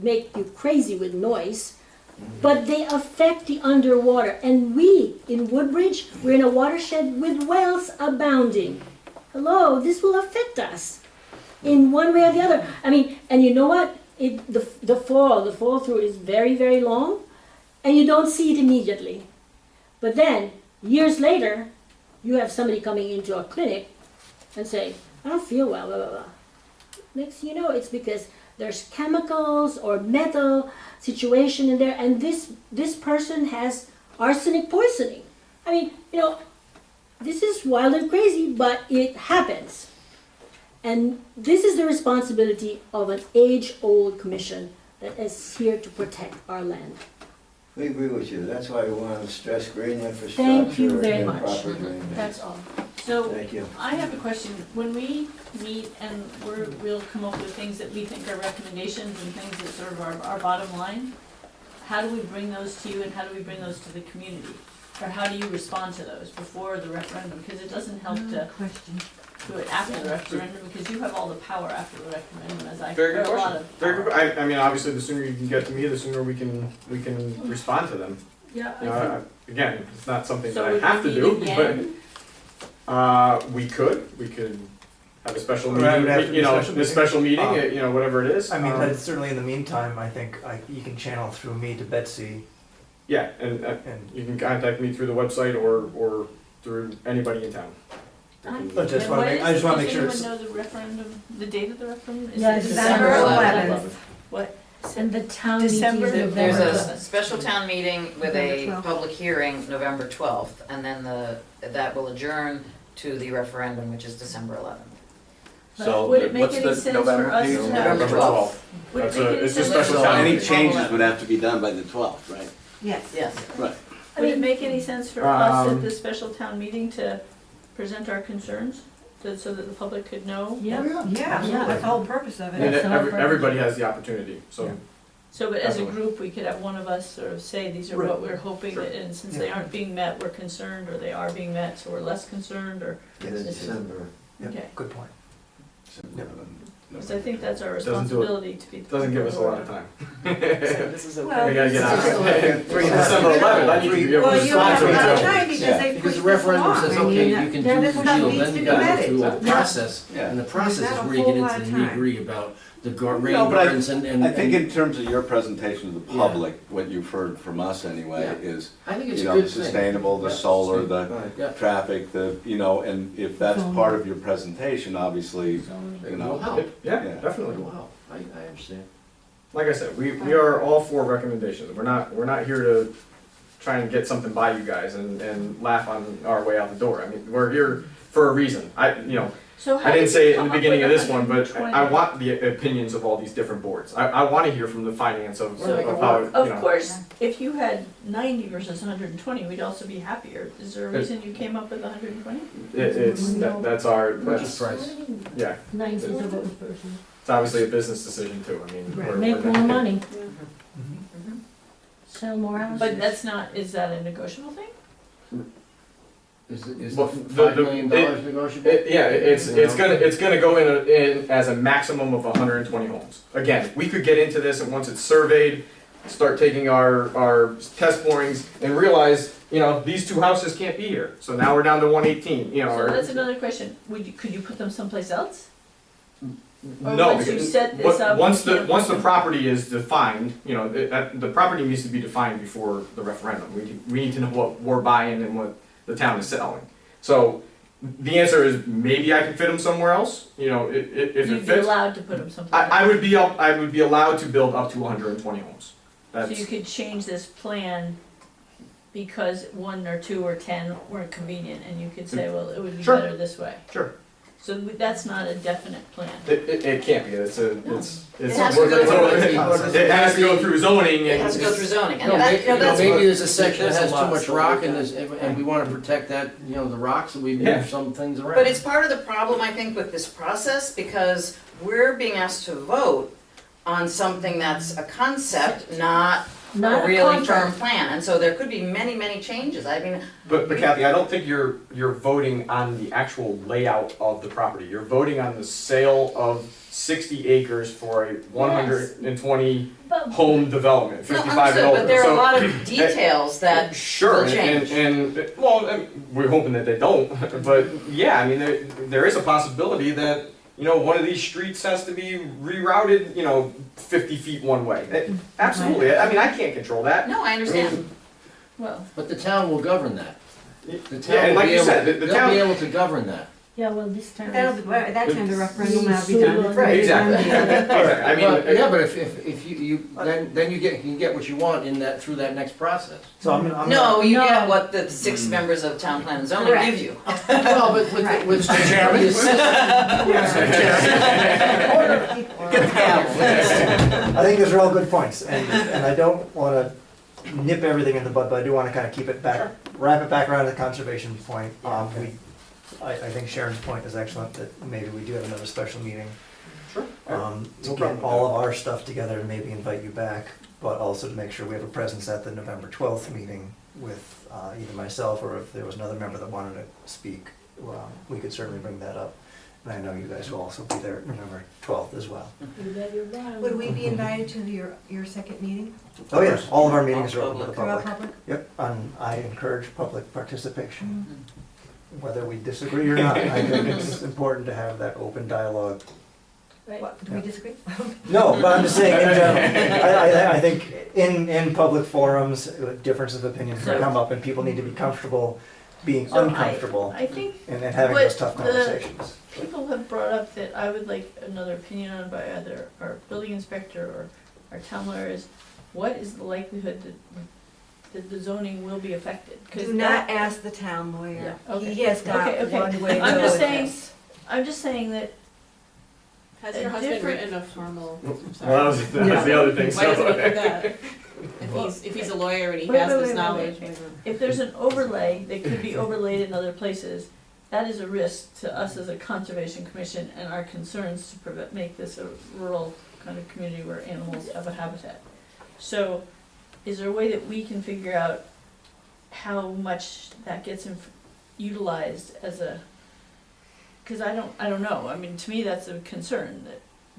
make you crazy with noise, but they affect the underwater. And we, in Woodbridge, we're in a watershed with wells abounding. Hello, this will affect us in one way or the other. And you know what? The fall through is very, very long, and you don't see it immediately. But then, years later, you have somebody coming into a clinic and say, I don't feel well, blah, blah, blah. Next thing you know, it's because there's chemicals or metal situation in there, and this person has arsenic poisoning. This is wild and crazy, but it happens. And this is the responsibility of an age-old commission that is here to protect our land. We agree with you. That's why we want to stress green infrastructure. Thank you very and much. proper drainage. That's all. So, Thank you. I have a question. When we meet and we'll come up with things that we think are recommendations and things that sort of our bottom line, how do we bring those to you and how do we bring those to the community? Or how do you respond to those before the referendum? Because it doesn't help to do it after the referendum, because you have all the power after the referendum, as I Very heard good a lot question. of Very power. good, I mean, obviously, the sooner you can get to me, the sooner we can respond to them. Yeah, You know, again, it's not something So that I would have we to meet do, but, again? we could have a special Right, it'd have to meeting, be you a know, special a meeting. special meeting, you know, whatever it is. I mean, but certainly in the meantime, I think you can channel through me to Betsy Yeah, and and you can contact me through the website or through anybody in town. But just And wanna what make- is- I just wanna make sure Does it's- anyone know the referendum, the date of the referendum? Is Yeah, it December 11th. What? And the town meeting is December- November There's a 11th. special town meeting with a November 12th. public hearing November 12th, and then that will adjourn to the referendum, which is December 11th. But would it make any sense for us to know? November 12th. Would it That's make a- any it's a sense? special So town any meeting. changes would have to be done by the 12th, right? Yes. Yes. Right. Would it make any sense for us Um, at the special town meeting to present our concerns, so that the public could know? Yeah. Yeah, that's the whole purpose of And it. That's our everybody has the opportunity, so. So, but as a Definitely. group, we could have one of us sort of say, these are Right. what we're hoping, that, and since they aren't being met, we're concerned, or they are being met, so we're less concerned, or, It is This is- December. yeah, okay. good point. Because I think that's our Doesn't do it. responsibility to be. Doesn't give us a lot of time. This is okay. Well, We gotta get out of it. Three and a It's half December years. 11th, I need to be able to Well, you don't have respond to enough it. time because Yeah. they Because push the this referendum along. says, I mean, okay, you can do there- the this stuff deal, needs then to you be gotta go vetted. through a Yeah. process. Yeah. And the process We've is got a where you whole get lot into of the time. nitty-gritty about the rain No, but I- gardens and. I think in terms of your presentation to the Yeah. public, what you've heard from us anyway, Yeah. is, I think it's you a know, the good thing. sustainable, the Yeah. solar, the Yeah. traffic, you know, and if that's part of your presentation, obviously, you It know. will help. Yeah, Yeah. It definitely. will help. I understand. Like I said, we are all for recommendations. We're not here to try and get something by you guys and laugh on our way out the door. I mean, we're here for a reason. So how I didn't did say you it in come the up beginning of with this one, but 120? I want the opinions of all these different boards. I want to hear from the finance of So, how, you of know. course, if you had 90 versus 120, we'd also be happier. Is there a reason you came up with 120? That's Purchase price. yeah, Nice is a vote person. it's obviously a business decision too. I mean, Make more money, Mhm. sell more houses. But that's not, is that a negotiable thing? Is Well, the the- $5 million negotiable? It's gonna go in as a maximum of 120 homes. Again, we could get into this, and once it's surveyed, start taking our test borings and realize, you know, these two houses can't be here. So now we're down to 118, you know, So or, that's another question. Could you put them someplace else? Or no, once you because set this up, once you the can't once put the property is defined, you know, the property needs to be defined before the referendum. We need to know what we're buying and what the town is selling. So the answer is maybe I can fit them somewhere else. You know, if it You'd be fits, allowed to put them someplace else. I would be allowed to build up to 120 homes. So you That's could change this plan because 1 or 2 or 10 weren't convenient, and you could say, well, it would be Sure. better this way. Sure. So that's not a definite plan. it can't be. It's has to go it has to go through zoning It and has to go through zoning, and No, that, maybe, you know, that's maybe what- there's a section that There's has a too lot, much so rock we and can- and we wanna protect that, you know, the rocks, and we Yeah. move some things around. But it's part of the problem, I think, with this process, because we're being asked to vote on something that's a concept, not Not a a really contract. firm plan, and so there could be many, many changes. I mean, But Kathy, I don't think you're voting on the actual layout of the property. You're voting on the sale of 60 acres for a 120 But home development, no, 55 and understood, older. but there are a So- lot of details that Sure, will and, change. well, we're hoping that they don't, but yeah, I mean, there is a possibility that, you know, one of these streets has to be rerouted, you know, 50 feet one way. Absolutely, I mean, I can't control that. No, I understand. Well, But the town will govern that. The Yeah, town and will like be you able, said, the they'll town- be able to govern that. yeah, well, this time. At that time, the referendum will be Right. done. Right. Exactly. I mean, But, yeah, but if you, then you can get what you want in that, through that next process. So I'm gonna. No, you No. get what the 6 members of town plan and zoning Correct. give you. Well, but with Mr. Chairman. Get the gavel. I think those are all good points, and I don't wanna nip everything in the bud, but I do wanna kinda keep it back, wrap it back around to the conservation point. I think Sharon's point is excellent, that maybe we do have another special meeting. Sure. To No get problem with all that. of our stuff together and maybe invite you back, but also to make sure we have a presence at the November 12th meeting with either myself, or if there was another member that wanted to speak, we could certainly bring that up. And I know you guys will also be there November 12th as well. You bet you're right. Would we be invited to your second meeting? Oh yes, all of our meetings are open to the For all public. public? Yep, and I encourage public participation, whether we disagree or not. I think it's important to have that open dialogue. Right. What, do we disagree? No, but I'm just saying in general, I think in public forums, differences of opinion can come up, and people need to be comfortable being So uncomfortable I think and having what those tough the- conversations. people have brought up that I would like another opinion on by either our building inspector or our town lawyer is, what is the likelihood that the zoning will be affected? 'Cause Do not ask the town lawyer. Yeah, okay. He has got Okay, okay. one way to I'm go just with saying- this. I'm just saying that Has A your husband different- written a formal, I'm Well, sorry. that was the other thing, Why doesn't he so. do that? If he's a lawyer and he Wait, has wait, this wait, knowledge. if there's an overlay that could be overlaid in other places, that is a risk to us as a conservation commission and our concerns to make this a rural kind of community where animals have a habitat. So, is there a way that we can figure out how much that gets utilized as a, cause I don't know, I mean, to me, that's a concern,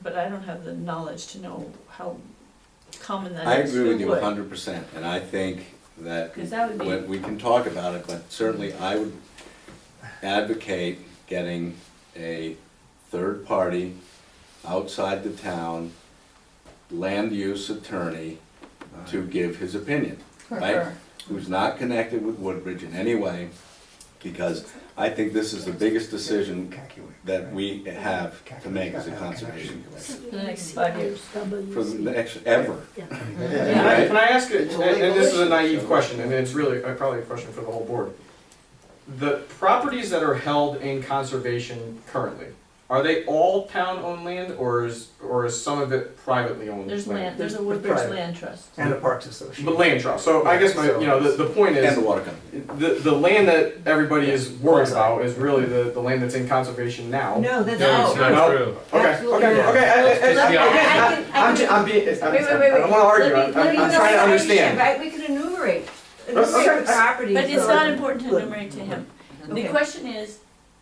but I don't have the knowledge to know how common that I is. agree with you Who would? 100%, and I think that 'Cause that would be- we can talk about it, but certainly I would advocate getting a third party outside the town land use attorney to give his opinion, right? Or- Who's not connected with Woodbridge in any way, because I think this is the biggest decision that we have to make as a conservation commission For the next 5 years. for the next, ever. Can I ask it, and this is a naive question, and it's really probably a question for the whole board. The properties that are held in conservation currently, are they all town-owned land, or is some of it privately owned land? There's land, there's a Woodbridge Private. Land Trust. And the Parks Association. The land trust, so I guess the point is, And the water company. the land that everybody is worried about is really the land that's in conservation now. No, that's No, not it's true. No? true. Okay, Absolutely okay, not. okay, I can- I'm being, Wait, I don't wanna argue, I'm Let me trying to understand. Right, we could enumerate Okay. properties. But it's not important to enumerate to him. The Okay. question is,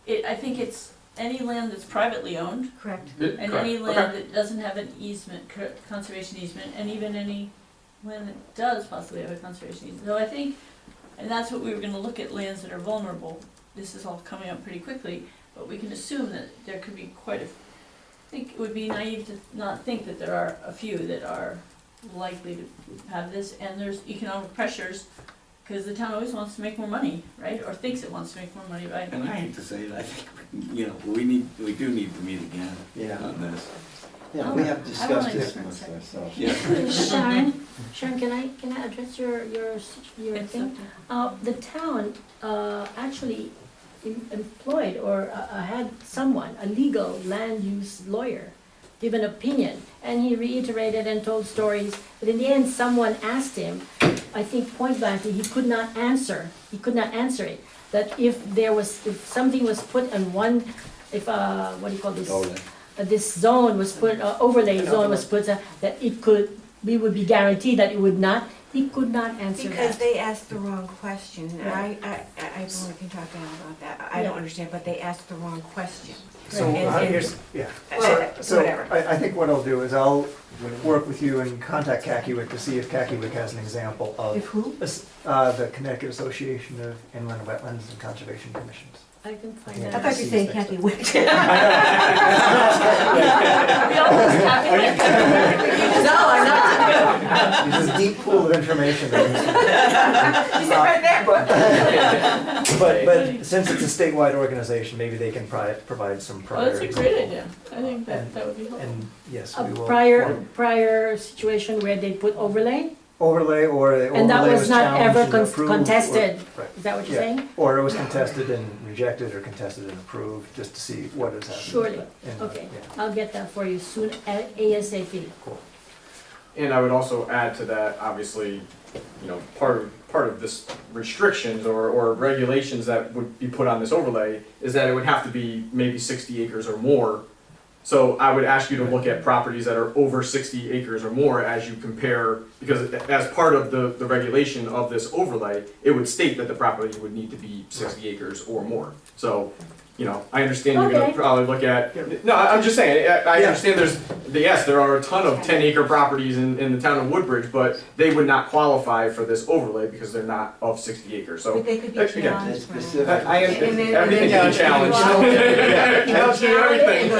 I think it's any land that's privately owned, Correct. and any Correct. land that doesn't have an easement, conservation easement, and even any land that does possibly have a conservation easement. So I think, and that's what we were gonna look at, lands that are vulnerable. This is all coming up pretty quickly, but we can assume that there could be quite a, I think it would be naive to not think that there are a few that are likely to have this, and there's economic pressures, because the town always wants to make more money, right, or thinks it wants to make more money, right? And I hate to say it, I think, we do need to meet again Yeah, on this. yeah, we have I discussed wanna this different amongst section. ourselves. Sharon, can I address your It's thing? The town actually employed or had someone, a legal land use lawyer, give an opinion, and he reiterated and told stories, but in the end, someone asked him, I think point blankly, he could not answer it, that if something was put on one, what do you call this? Overlay. This zone was put, overlay zone was put, that we would be guaranteed that it would not, he could not answer that. Because they asked the wrong question, and Right. I only can talk down about that, I don't understand, but they asked the wrong question. So And- here's, yeah. Uh, So whatever. I think what I'll do is I'll work with you and contact Kakiewicz to see if Kakiewicz has an example If of who? the Connecticut Association of Inland Wetlands and Conservation Commissions. I can find Yeah. out. I thought you were saying Kathy Wick. We always have it. No, I'm not. This is a deep pool of information that needs to She said right there, but. But since it's a statewide organization, maybe they can provide some Oh, prior. that's a great example. idea, I think that would be helpful. And yes, A we will. prior situation where they put overlay, Overlay or the and that overlay was was not challenged ever and approved. contested, Right. is that what you're Yeah. saying? Or it was contested and rejected, or contested and approved, just to see what has happened. Surely, And, okay, yeah. I'll get that for you soon, ASAP. And I would also add to that, obviously, part of this restrictions or regulations that would be put on this overlay is that it would have to be maybe 60 acres or more. So I would ask you to look at properties that are over 60 acres or more as you compare, because as part of the regulation of this overlay, it would state that the property would need to be 60 acres or more. So, I understand you're gonna Okay. probably look at, no, I'm just saying, I understand yes, there are a ton of 10-acre properties in the town of Woodbridge, but they would not qualify for this overlay because they're not of 60 acres, so. But they could be again, challenged. specific. everything can be challenged. Everything.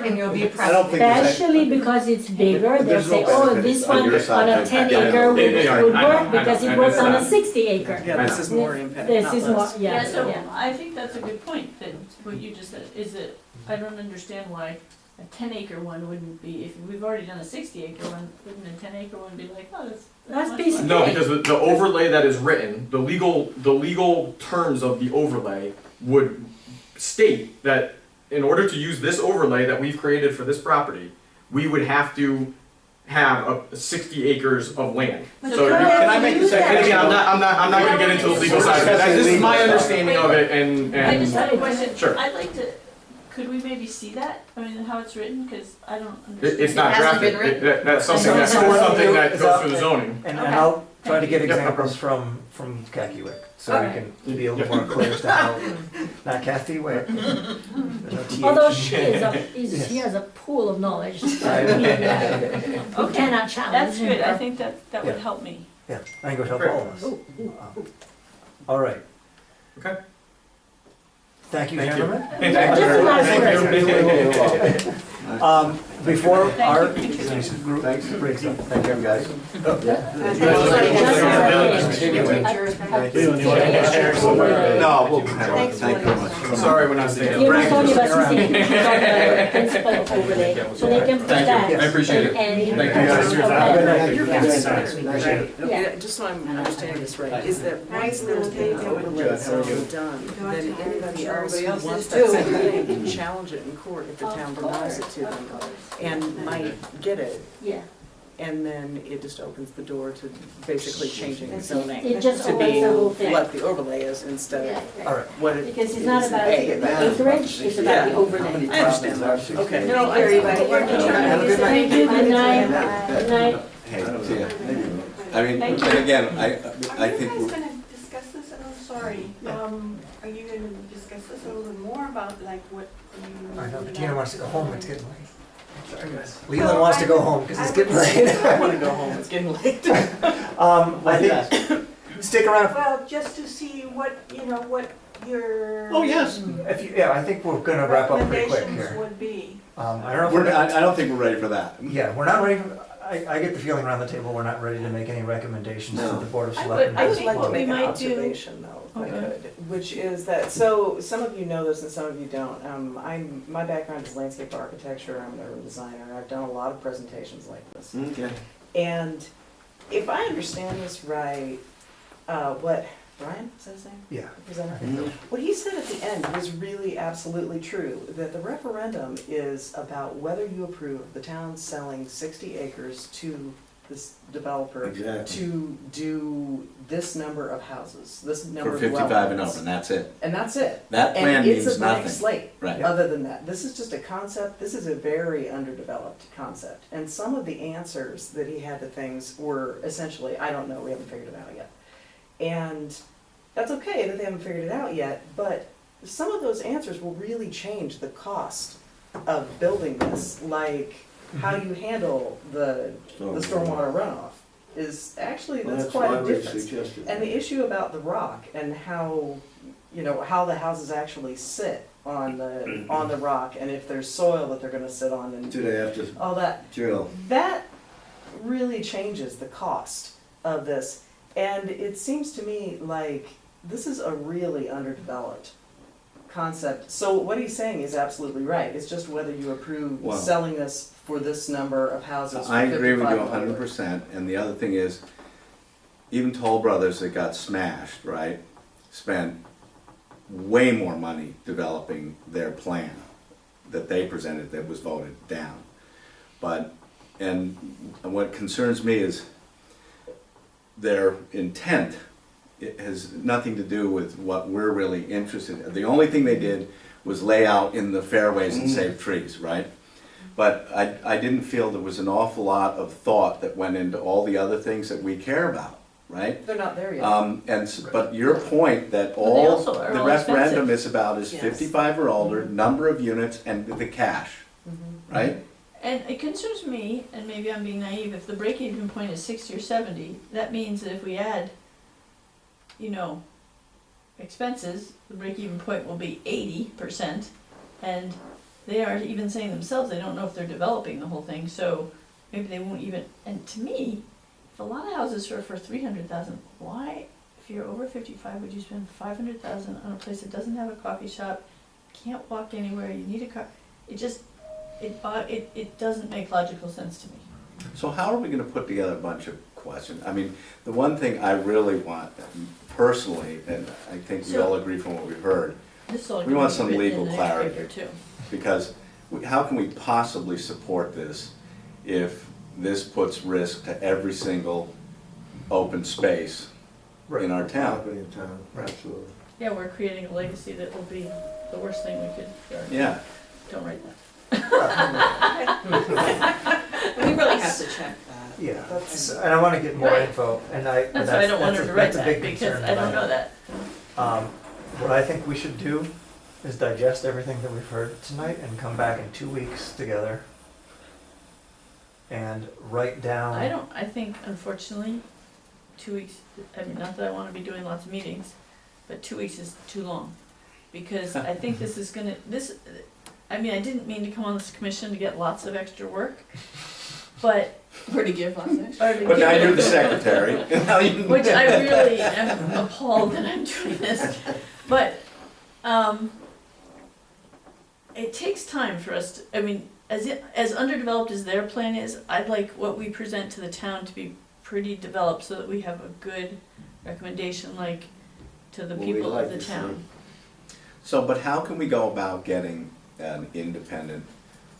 And you'll be I don't think there's Especially because it's bigger, they'll There's no say, oh, benefit this on one your side. on a I 10 get it. acre Yeah, would I know, work I know, because I it works on a know. 60 acre. Yeah, this is more impact, This not is more, less. Yeah, so yeah. I think that's a good point, that what you just said, is that I don't understand why a 10-acre one wouldn't be, if we've already done a 60-acre one, wouldn't a 10-acre one be like, oh, that's That's much piece less? of No, because the overlay that is written, the legal terms of the overlay would state that in order to use this overlay that we've created for this property, we would have to have 60 acres of land. So Can I make a second? and again, I'm not gonna get into the legal side of it. This is my understanding of it, I just and have a question. Sure. I'd like to, could we maybe see that? I mean, how it's written, because I don't understand. it's not It hasn't drafted. been written. That's something that's something that goes through the zoning. And Okay. I'll try to get Yep. examples from Kakiwick, so we Okay. can be a little more clear as to how, not Kathy Wick. There's no TH. Although he has a pool of knowledge that we cannot challenge. That's good, I think that would Yeah. help me. Yeah, I think it would help all of us. All right. Okay. Thank you, Thank you. gentlemen. Just a last word. Before our Thanks. breaks up, thank you, guys. No, we'll thank you very much. Sorry when I was saying. You were talking about something about the principle overlay, so they can put Thank that. you, I appreciate it. And. Thank you, guys. Okay. Yeah. Just so I'm understanding this right, is that once there's been an overlay zone done, then anybody else who wants that same thing can challenge it in court if the town denies it to them, and might get it, Yeah, and then it just opens the door to basically changing the zoning. it just To opens be the whole thing. what the overlay is instead Yeah, of yeah. All right. what it Because it's not is about A. acreage, it's about the overlay. I understand that. Okay. No, everybody. Have a good night. Thank you, good night, good night. Hey, see ya. I mean, and again, I think Are you we're. guys gonna discuss this? I'm sorry. Are you gonna discuss this a little bit more about like what you? I know, Bettina wants to go home, it's getting late. Sorry, guys. Leland wants to go home because it's getting late. I wanna go home, it's getting late. I think, stick around. Well, just to see what, what your. Oh, yes. If you, yeah, I think we're gonna wrap up pretty quick Recommendations here. would be. I don't know if We're, we're, I don't think we're ready for that. yeah, we're not ready, I get the feeling around the table, we're not ready to make any recommendations to No. the Board of I Selectmen. would I would think like to what we make an might do- observation though, if I Okay. could, which is that, so some of you know this and some of you don't. My background is landscape architecture, I'm an urban designer, I've done a lot of presentations like this. Okay. And if I understand this right, what, Brian, is that his name? Yeah. Representative? What he said at the end was really absolutely true, that the referendum is about whether you approve the town selling 60 acres to this developer Exactly. to do this number of houses, this number For of 55 and dwellings. up, and that's it. And that's it. That plan And it's means a blank nothing. slate. Right. Other than that, this is just a concept, this is a very underdeveloped concept. And some of the answers that he had to things were essentially, I don't know, we haven't figured it out yet. And that's okay that they haven't figured it out yet, but some of those answers will really change the cost of building this, like how you handle the stormwater runoff is actually, Well, that's quite why a we difference. suggested And that. the issue about the rock and how, how the houses actually sit on the rock, and if there's soil that they're gonna sit on and Do they have to all that, drill? that really changes the cost of this. And it seems to me like this is a really underdeveloped concept. So what he's saying is absolutely right. It's just whether you approve Well- selling this for this number of houses. for I agree with you 55 and over. 100%, and the other thing is, even Toll Brothers that got smashed, right, spent way more money developing their plan that they presented that was voted down. But And what concerns me is their intent. It has nothing to do with what we're really interested in. The only thing they did was lay out in the fairways and save trees, right? But I didn't feel there was an awful lot of thought that went into all the other things that we care about, right? They're not there yet. But your point that But they all also are the all referendum expensive. is about is Yes. 55 or older, number of units, and the cash, right? And it concerns me, and maybe I'm being naive, if the break-even point is 60 or 70, that means that if we add, you know, expenses, the break-even point will be 80%, and they are even saying themselves they don't know if they're developing the whole thing, so maybe they won't even, and to me, if a lot of houses are for 300,000, why, if you're over 55, would you spend 500,000 on a place that doesn't have a coffee shop, can't walk anywhere, you need a car, it just, it doesn't make logical sense to me. So how are we gonna put together a bunch of questions? I mean, the one thing I really want personally, and I think we all agree from what we've heard, This all we want can some be written legal in the clarity. newspaper, too. because how can we possibly support this if this puts risk to every single open space in our town? Property in town, absolutely. Yeah, we're creating a legacy that will be the worst thing we could, Yeah. don't write that. We really have to check that. Yeah, and I wanna get more Right. info, and That's why I don't want her to write that's a big that, because concern I don't know have. that. What I think we should do is digest everything that we've heard tonight and come back in 2 weeks together and write down. I think unfortunately, 2 weeks, I mean, not that I wanna be doing lots of meetings, but 2 weeks is too long. Because I think this is gonna, I mean, I didn't mean to come on this commission to get lots of extra work, but. Or to give lots of extra. or to But give now it- you're the secretary. and now you- Which I really am appalled that I'm doing this, but, it takes time for us to, I mean, as underdeveloped as their plan is, I'd like what we present to the town to be pretty developed so that we have a good recommendation, like, to the Well, we'd people like of the to see. town. So, but how can we go about getting an independent,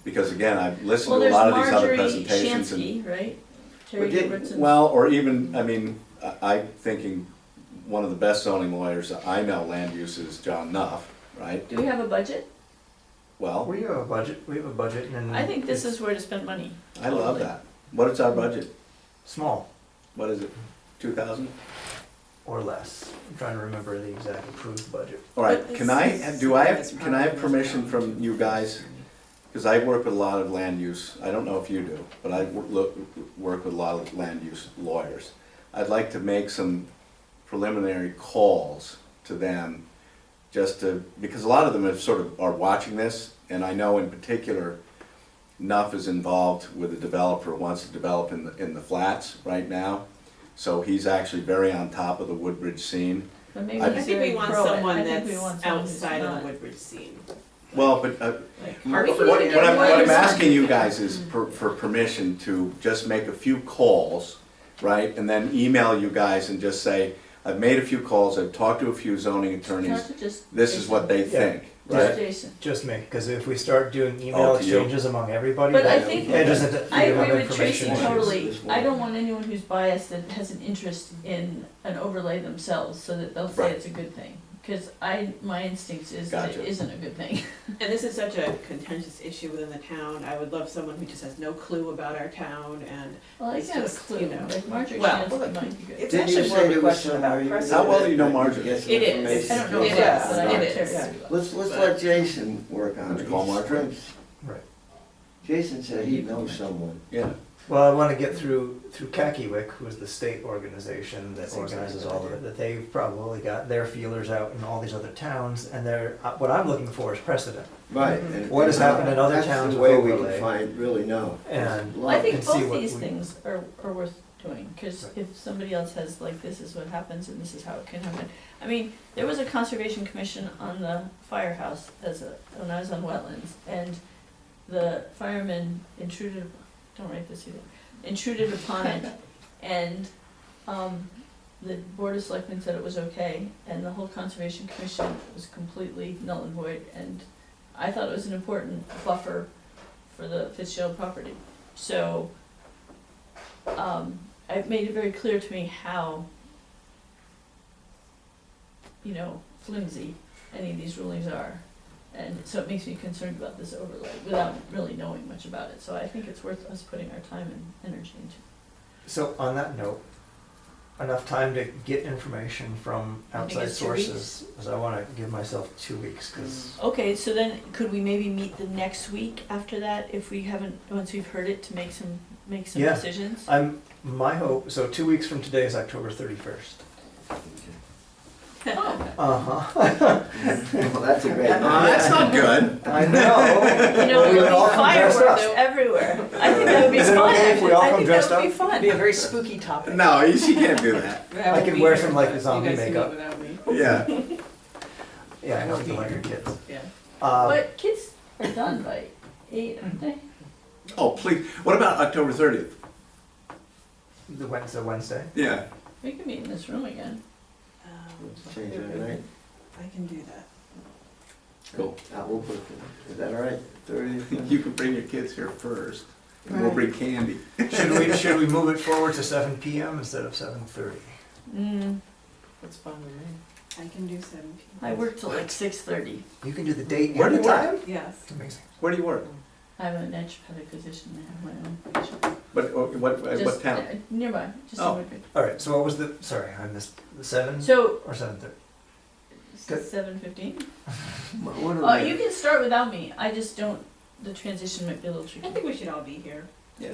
because again, I've listened Well, to a there's lot of these other Marjorie presentations and. Shansky, right? Terry But did- Robertson. Well, or even, I mean, I'm thinking one of the best zoning lawyers that I know, land use, is John Nuff, right? Do we have a budget? Well, We have a budget, and. I think this it's is where to spend money. I love Totally. that. What is our budget? Small What is it, 2,000? or less. I'm trying to remember the exact approved budget. All right, But can this I, is do I something have, that's can I have probably permission from you guys? Because I work with a lot of land use, I don't know if you do, but I work with a lot of land use lawyers. I'd like to make some preliminary calls to them, just to, because a lot of them have sort of, are watching this, and I know in particular, Nuff is involved with a developer who wants to develop in the flats right now. So he's actually very on top of the Woodbridge scene. But maybe I he's I think very we want pro it. someone I think we that's want someone who's outside of not. the Woodbridge scene. Well, but Mark, We can what even get I'm lawyers on. asking you guys is for permission to just make a few calls, right? And then email you guys and just say, I've made a few calls, I've talked to a few zoning attorneys, Not to just this is what they Yeah. think, Just right? Jason. Just me, because if we start doing email Oh, to you. exchanges among everybody, But I that think- edges into I freedom of agree with Tracy information issues. totally. I don't want anyone who's biased that has an interest in an overlay themselves, so that they'll say Right. it's a good thing. Because my instinct is that it Gotcha. isn't a good thing. And this is such a contentious issue within the town. I would love someone who just has no clue about our town and Well, I It's got a just, clue, you know, like Marjorie well, Shansky might be good. It's Didn't you actually more say of a there was question somewhere about you could precedent. How well do you know get Marjorie? some It is. information? I don't know It if is. it's, but I know It is. Terry Yeah. very well. Let's But- let Jason work on it. Would you call He Marjorie? springs. Right. Jason said he knows someone. Yeah. Well, I want to get through Kakiwik, who is the state organization that That's organizes exactly all what of it, that they've probably got their feelers out in all these other towns, and what I'm looking for is precedent. Right. Mhm. and- What has and happened in other that's towns the with way we overlay. can find, really know. And Well, I think and see both what these we- things are worth doing, because Right. if somebody else has, like, this is what happens and this is how it can happen. I mean, there was a conservation commission on the firehouse when I was on wetlands, and the firemen intruded, don't write this either, intruded upon it, and, the board of selectmen said it was okay, and the whole conservation commission was completely null and void, and I thought it was an important buffer for the Fitzgerald property. So, I've made it very clear to me how, flimsy any of these rulings are. And so it makes me concerned about this overlay without really knowing much about it. So I think it's worth us putting our time and energy into. So on that note, enough time to get information from I think outside it's 2 weeks. sources, because I want to give myself 2 weeks, because Okay, so then could we maybe meet the next week after that if we haven't, once we've heard it, to make some Yeah. decisions? my hope, so 2 weeks from today is October 31st. Oh, Uh-huh. Well, that's a great. That's not good. I know. We would all come dressed up. fireworks everywhere. I think that would be Is it fun. okay if we all I come think dressed that would up? be fun. It'd be a very spooky topic. No, she can't do that. I I won't could be wear here, some, like, but zombie you guys can makeup. meet without me. Yeah. Yeah, I know you like your kids. Yeah. But kids are done by 8, aren't they? Oh, please. What about October 30th? The Wednesday. Yeah. We can meet in this room again. Change that, right? I can do that. Cool. We'll put, is that all right? 30th? You can bring your kids here first. And we'll bring candy. Should we move it forward to 7 p.m. instead of 7:30? That's fine with me. I can do 7 p.m. I work till like 6:30. You can do the date Where and do the you time? Yes. Amazing. Where do you work? I'm a naturopathic physician. I have my own shop. What Just, town? nearby, just Oh. in Woodbridge. All right. So what was the? Sorry, I missed the 7 So, or 7:30. Good. 7:15? What Oh, you can start without me. I just don't, the transition might be a little I tricky. think we should all be here. Yeah.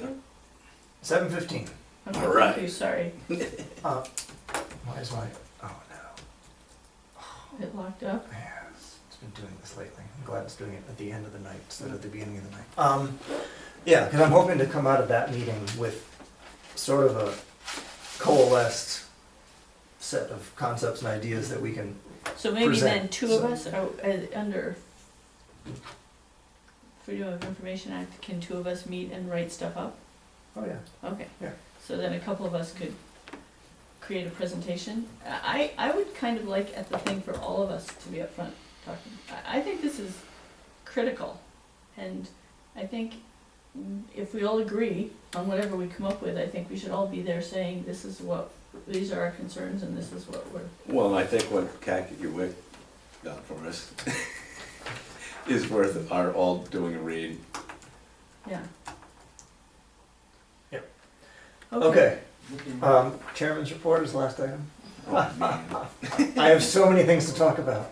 7:15. Okay, All right. thank you, sorry. Why is my? Oh It locked up. no. Yeah, it's been doing this lately. I'm glad it's doing it at the end of the night instead of at the beginning of the night. Yeah, because I'm hoping to come out of that meeting with sort of a coalesced set of concepts and ideas that we can. So maybe then Present, two of so- us are, under Freedom of Information Act, can two of us meet and write stuff up? Oh yeah. Okay. Yeah. So then a couple of us could create a presentation. I would kind of like at the thing for all of us to be up front talking. I think this is critical. And I think if we all agree on whatever we come up with, I think we should all be there saying, these are our concerns and this is what we're. Well, I think what Khaki Wick got for us is worth our all doing a read. Yeah. Yep. Okay. Chairman's report is the last item. Oh, man. I have so many things to talk about.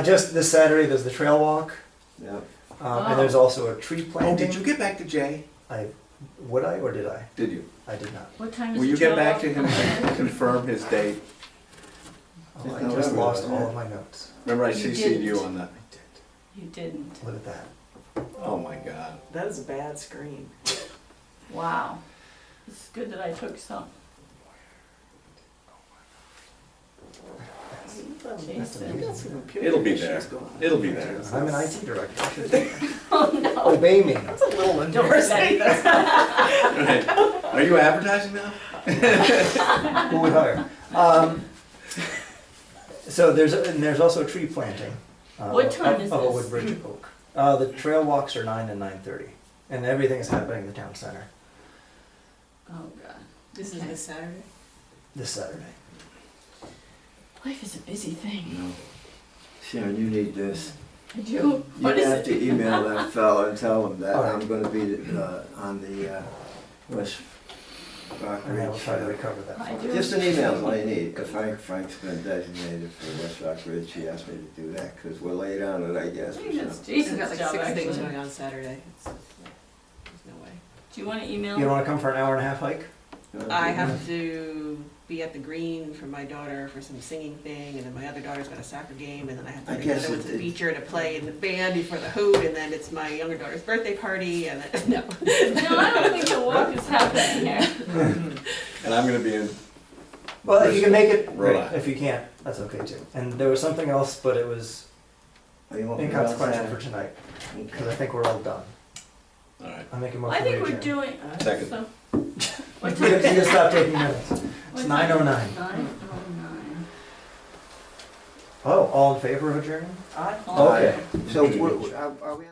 Just this Saturday, there's the trail walk, Yep. and there's also a tree Oh, planting. did you get back to Jay? Would I or did I? Did you? I did not. What time is Will the you get trail back walk? to him and confirm his date? Oh, I just lost all of my notes. Remember I You CC'd didn't. you on that? You didn't. Look at that. Oh my God. That is a bad screen. Wow. It's good that I took some. Jason. It'll be there. It'll be there. I'm an IT director. I should be. Oh no. Obey me. That's a little endorsement. Right. Are you advertising now? Who we hire? So there's also a tree planting. What time is Of a this? Woodbridge oak. The trail walks are 9 and 9:30, and everything is happening in the town center Oh god. This is Okay. this Saturday? this Saturday. Life is a busy thing. Sharon, you need this. I do. You What is have it? to email that fellow and tell him that All right. I'm gonna be on the West Rock And I will Ridge. try to recover that. I do. Just an email is all you need. Frank's been designated for West Rock Ridge. He asked me to do that because we're late on it, I guess. I think that's We've Jason's got like job 6 things actually. going on Saturday. There's no way. Do you wanna email? You want to come for an hour and a half hike? I have to be at the green for my daughter for some singing thing, and then my other daughter's got a soccer game, and then I have to I take guess her with the it- beacher to play in the band before the hoot, and then it's my younger daughter's birthday party, and then, no. No, I don't think the walk is happening here. And I'm gonna be in. Well, if you can make it, Rhode great. Island. If you can't, that's okay too. And there was something else, but it was Oh, you won't be around inconsequential for Saturday? tonight because I think we're all done. All right. I'm making a I motion. think to we're adjourn. doing, Second. so. You What time is can it? stop taking minutes. It's What 9:09. 9:09. Oh, all in favor of adjourning? I Okay. So, are we?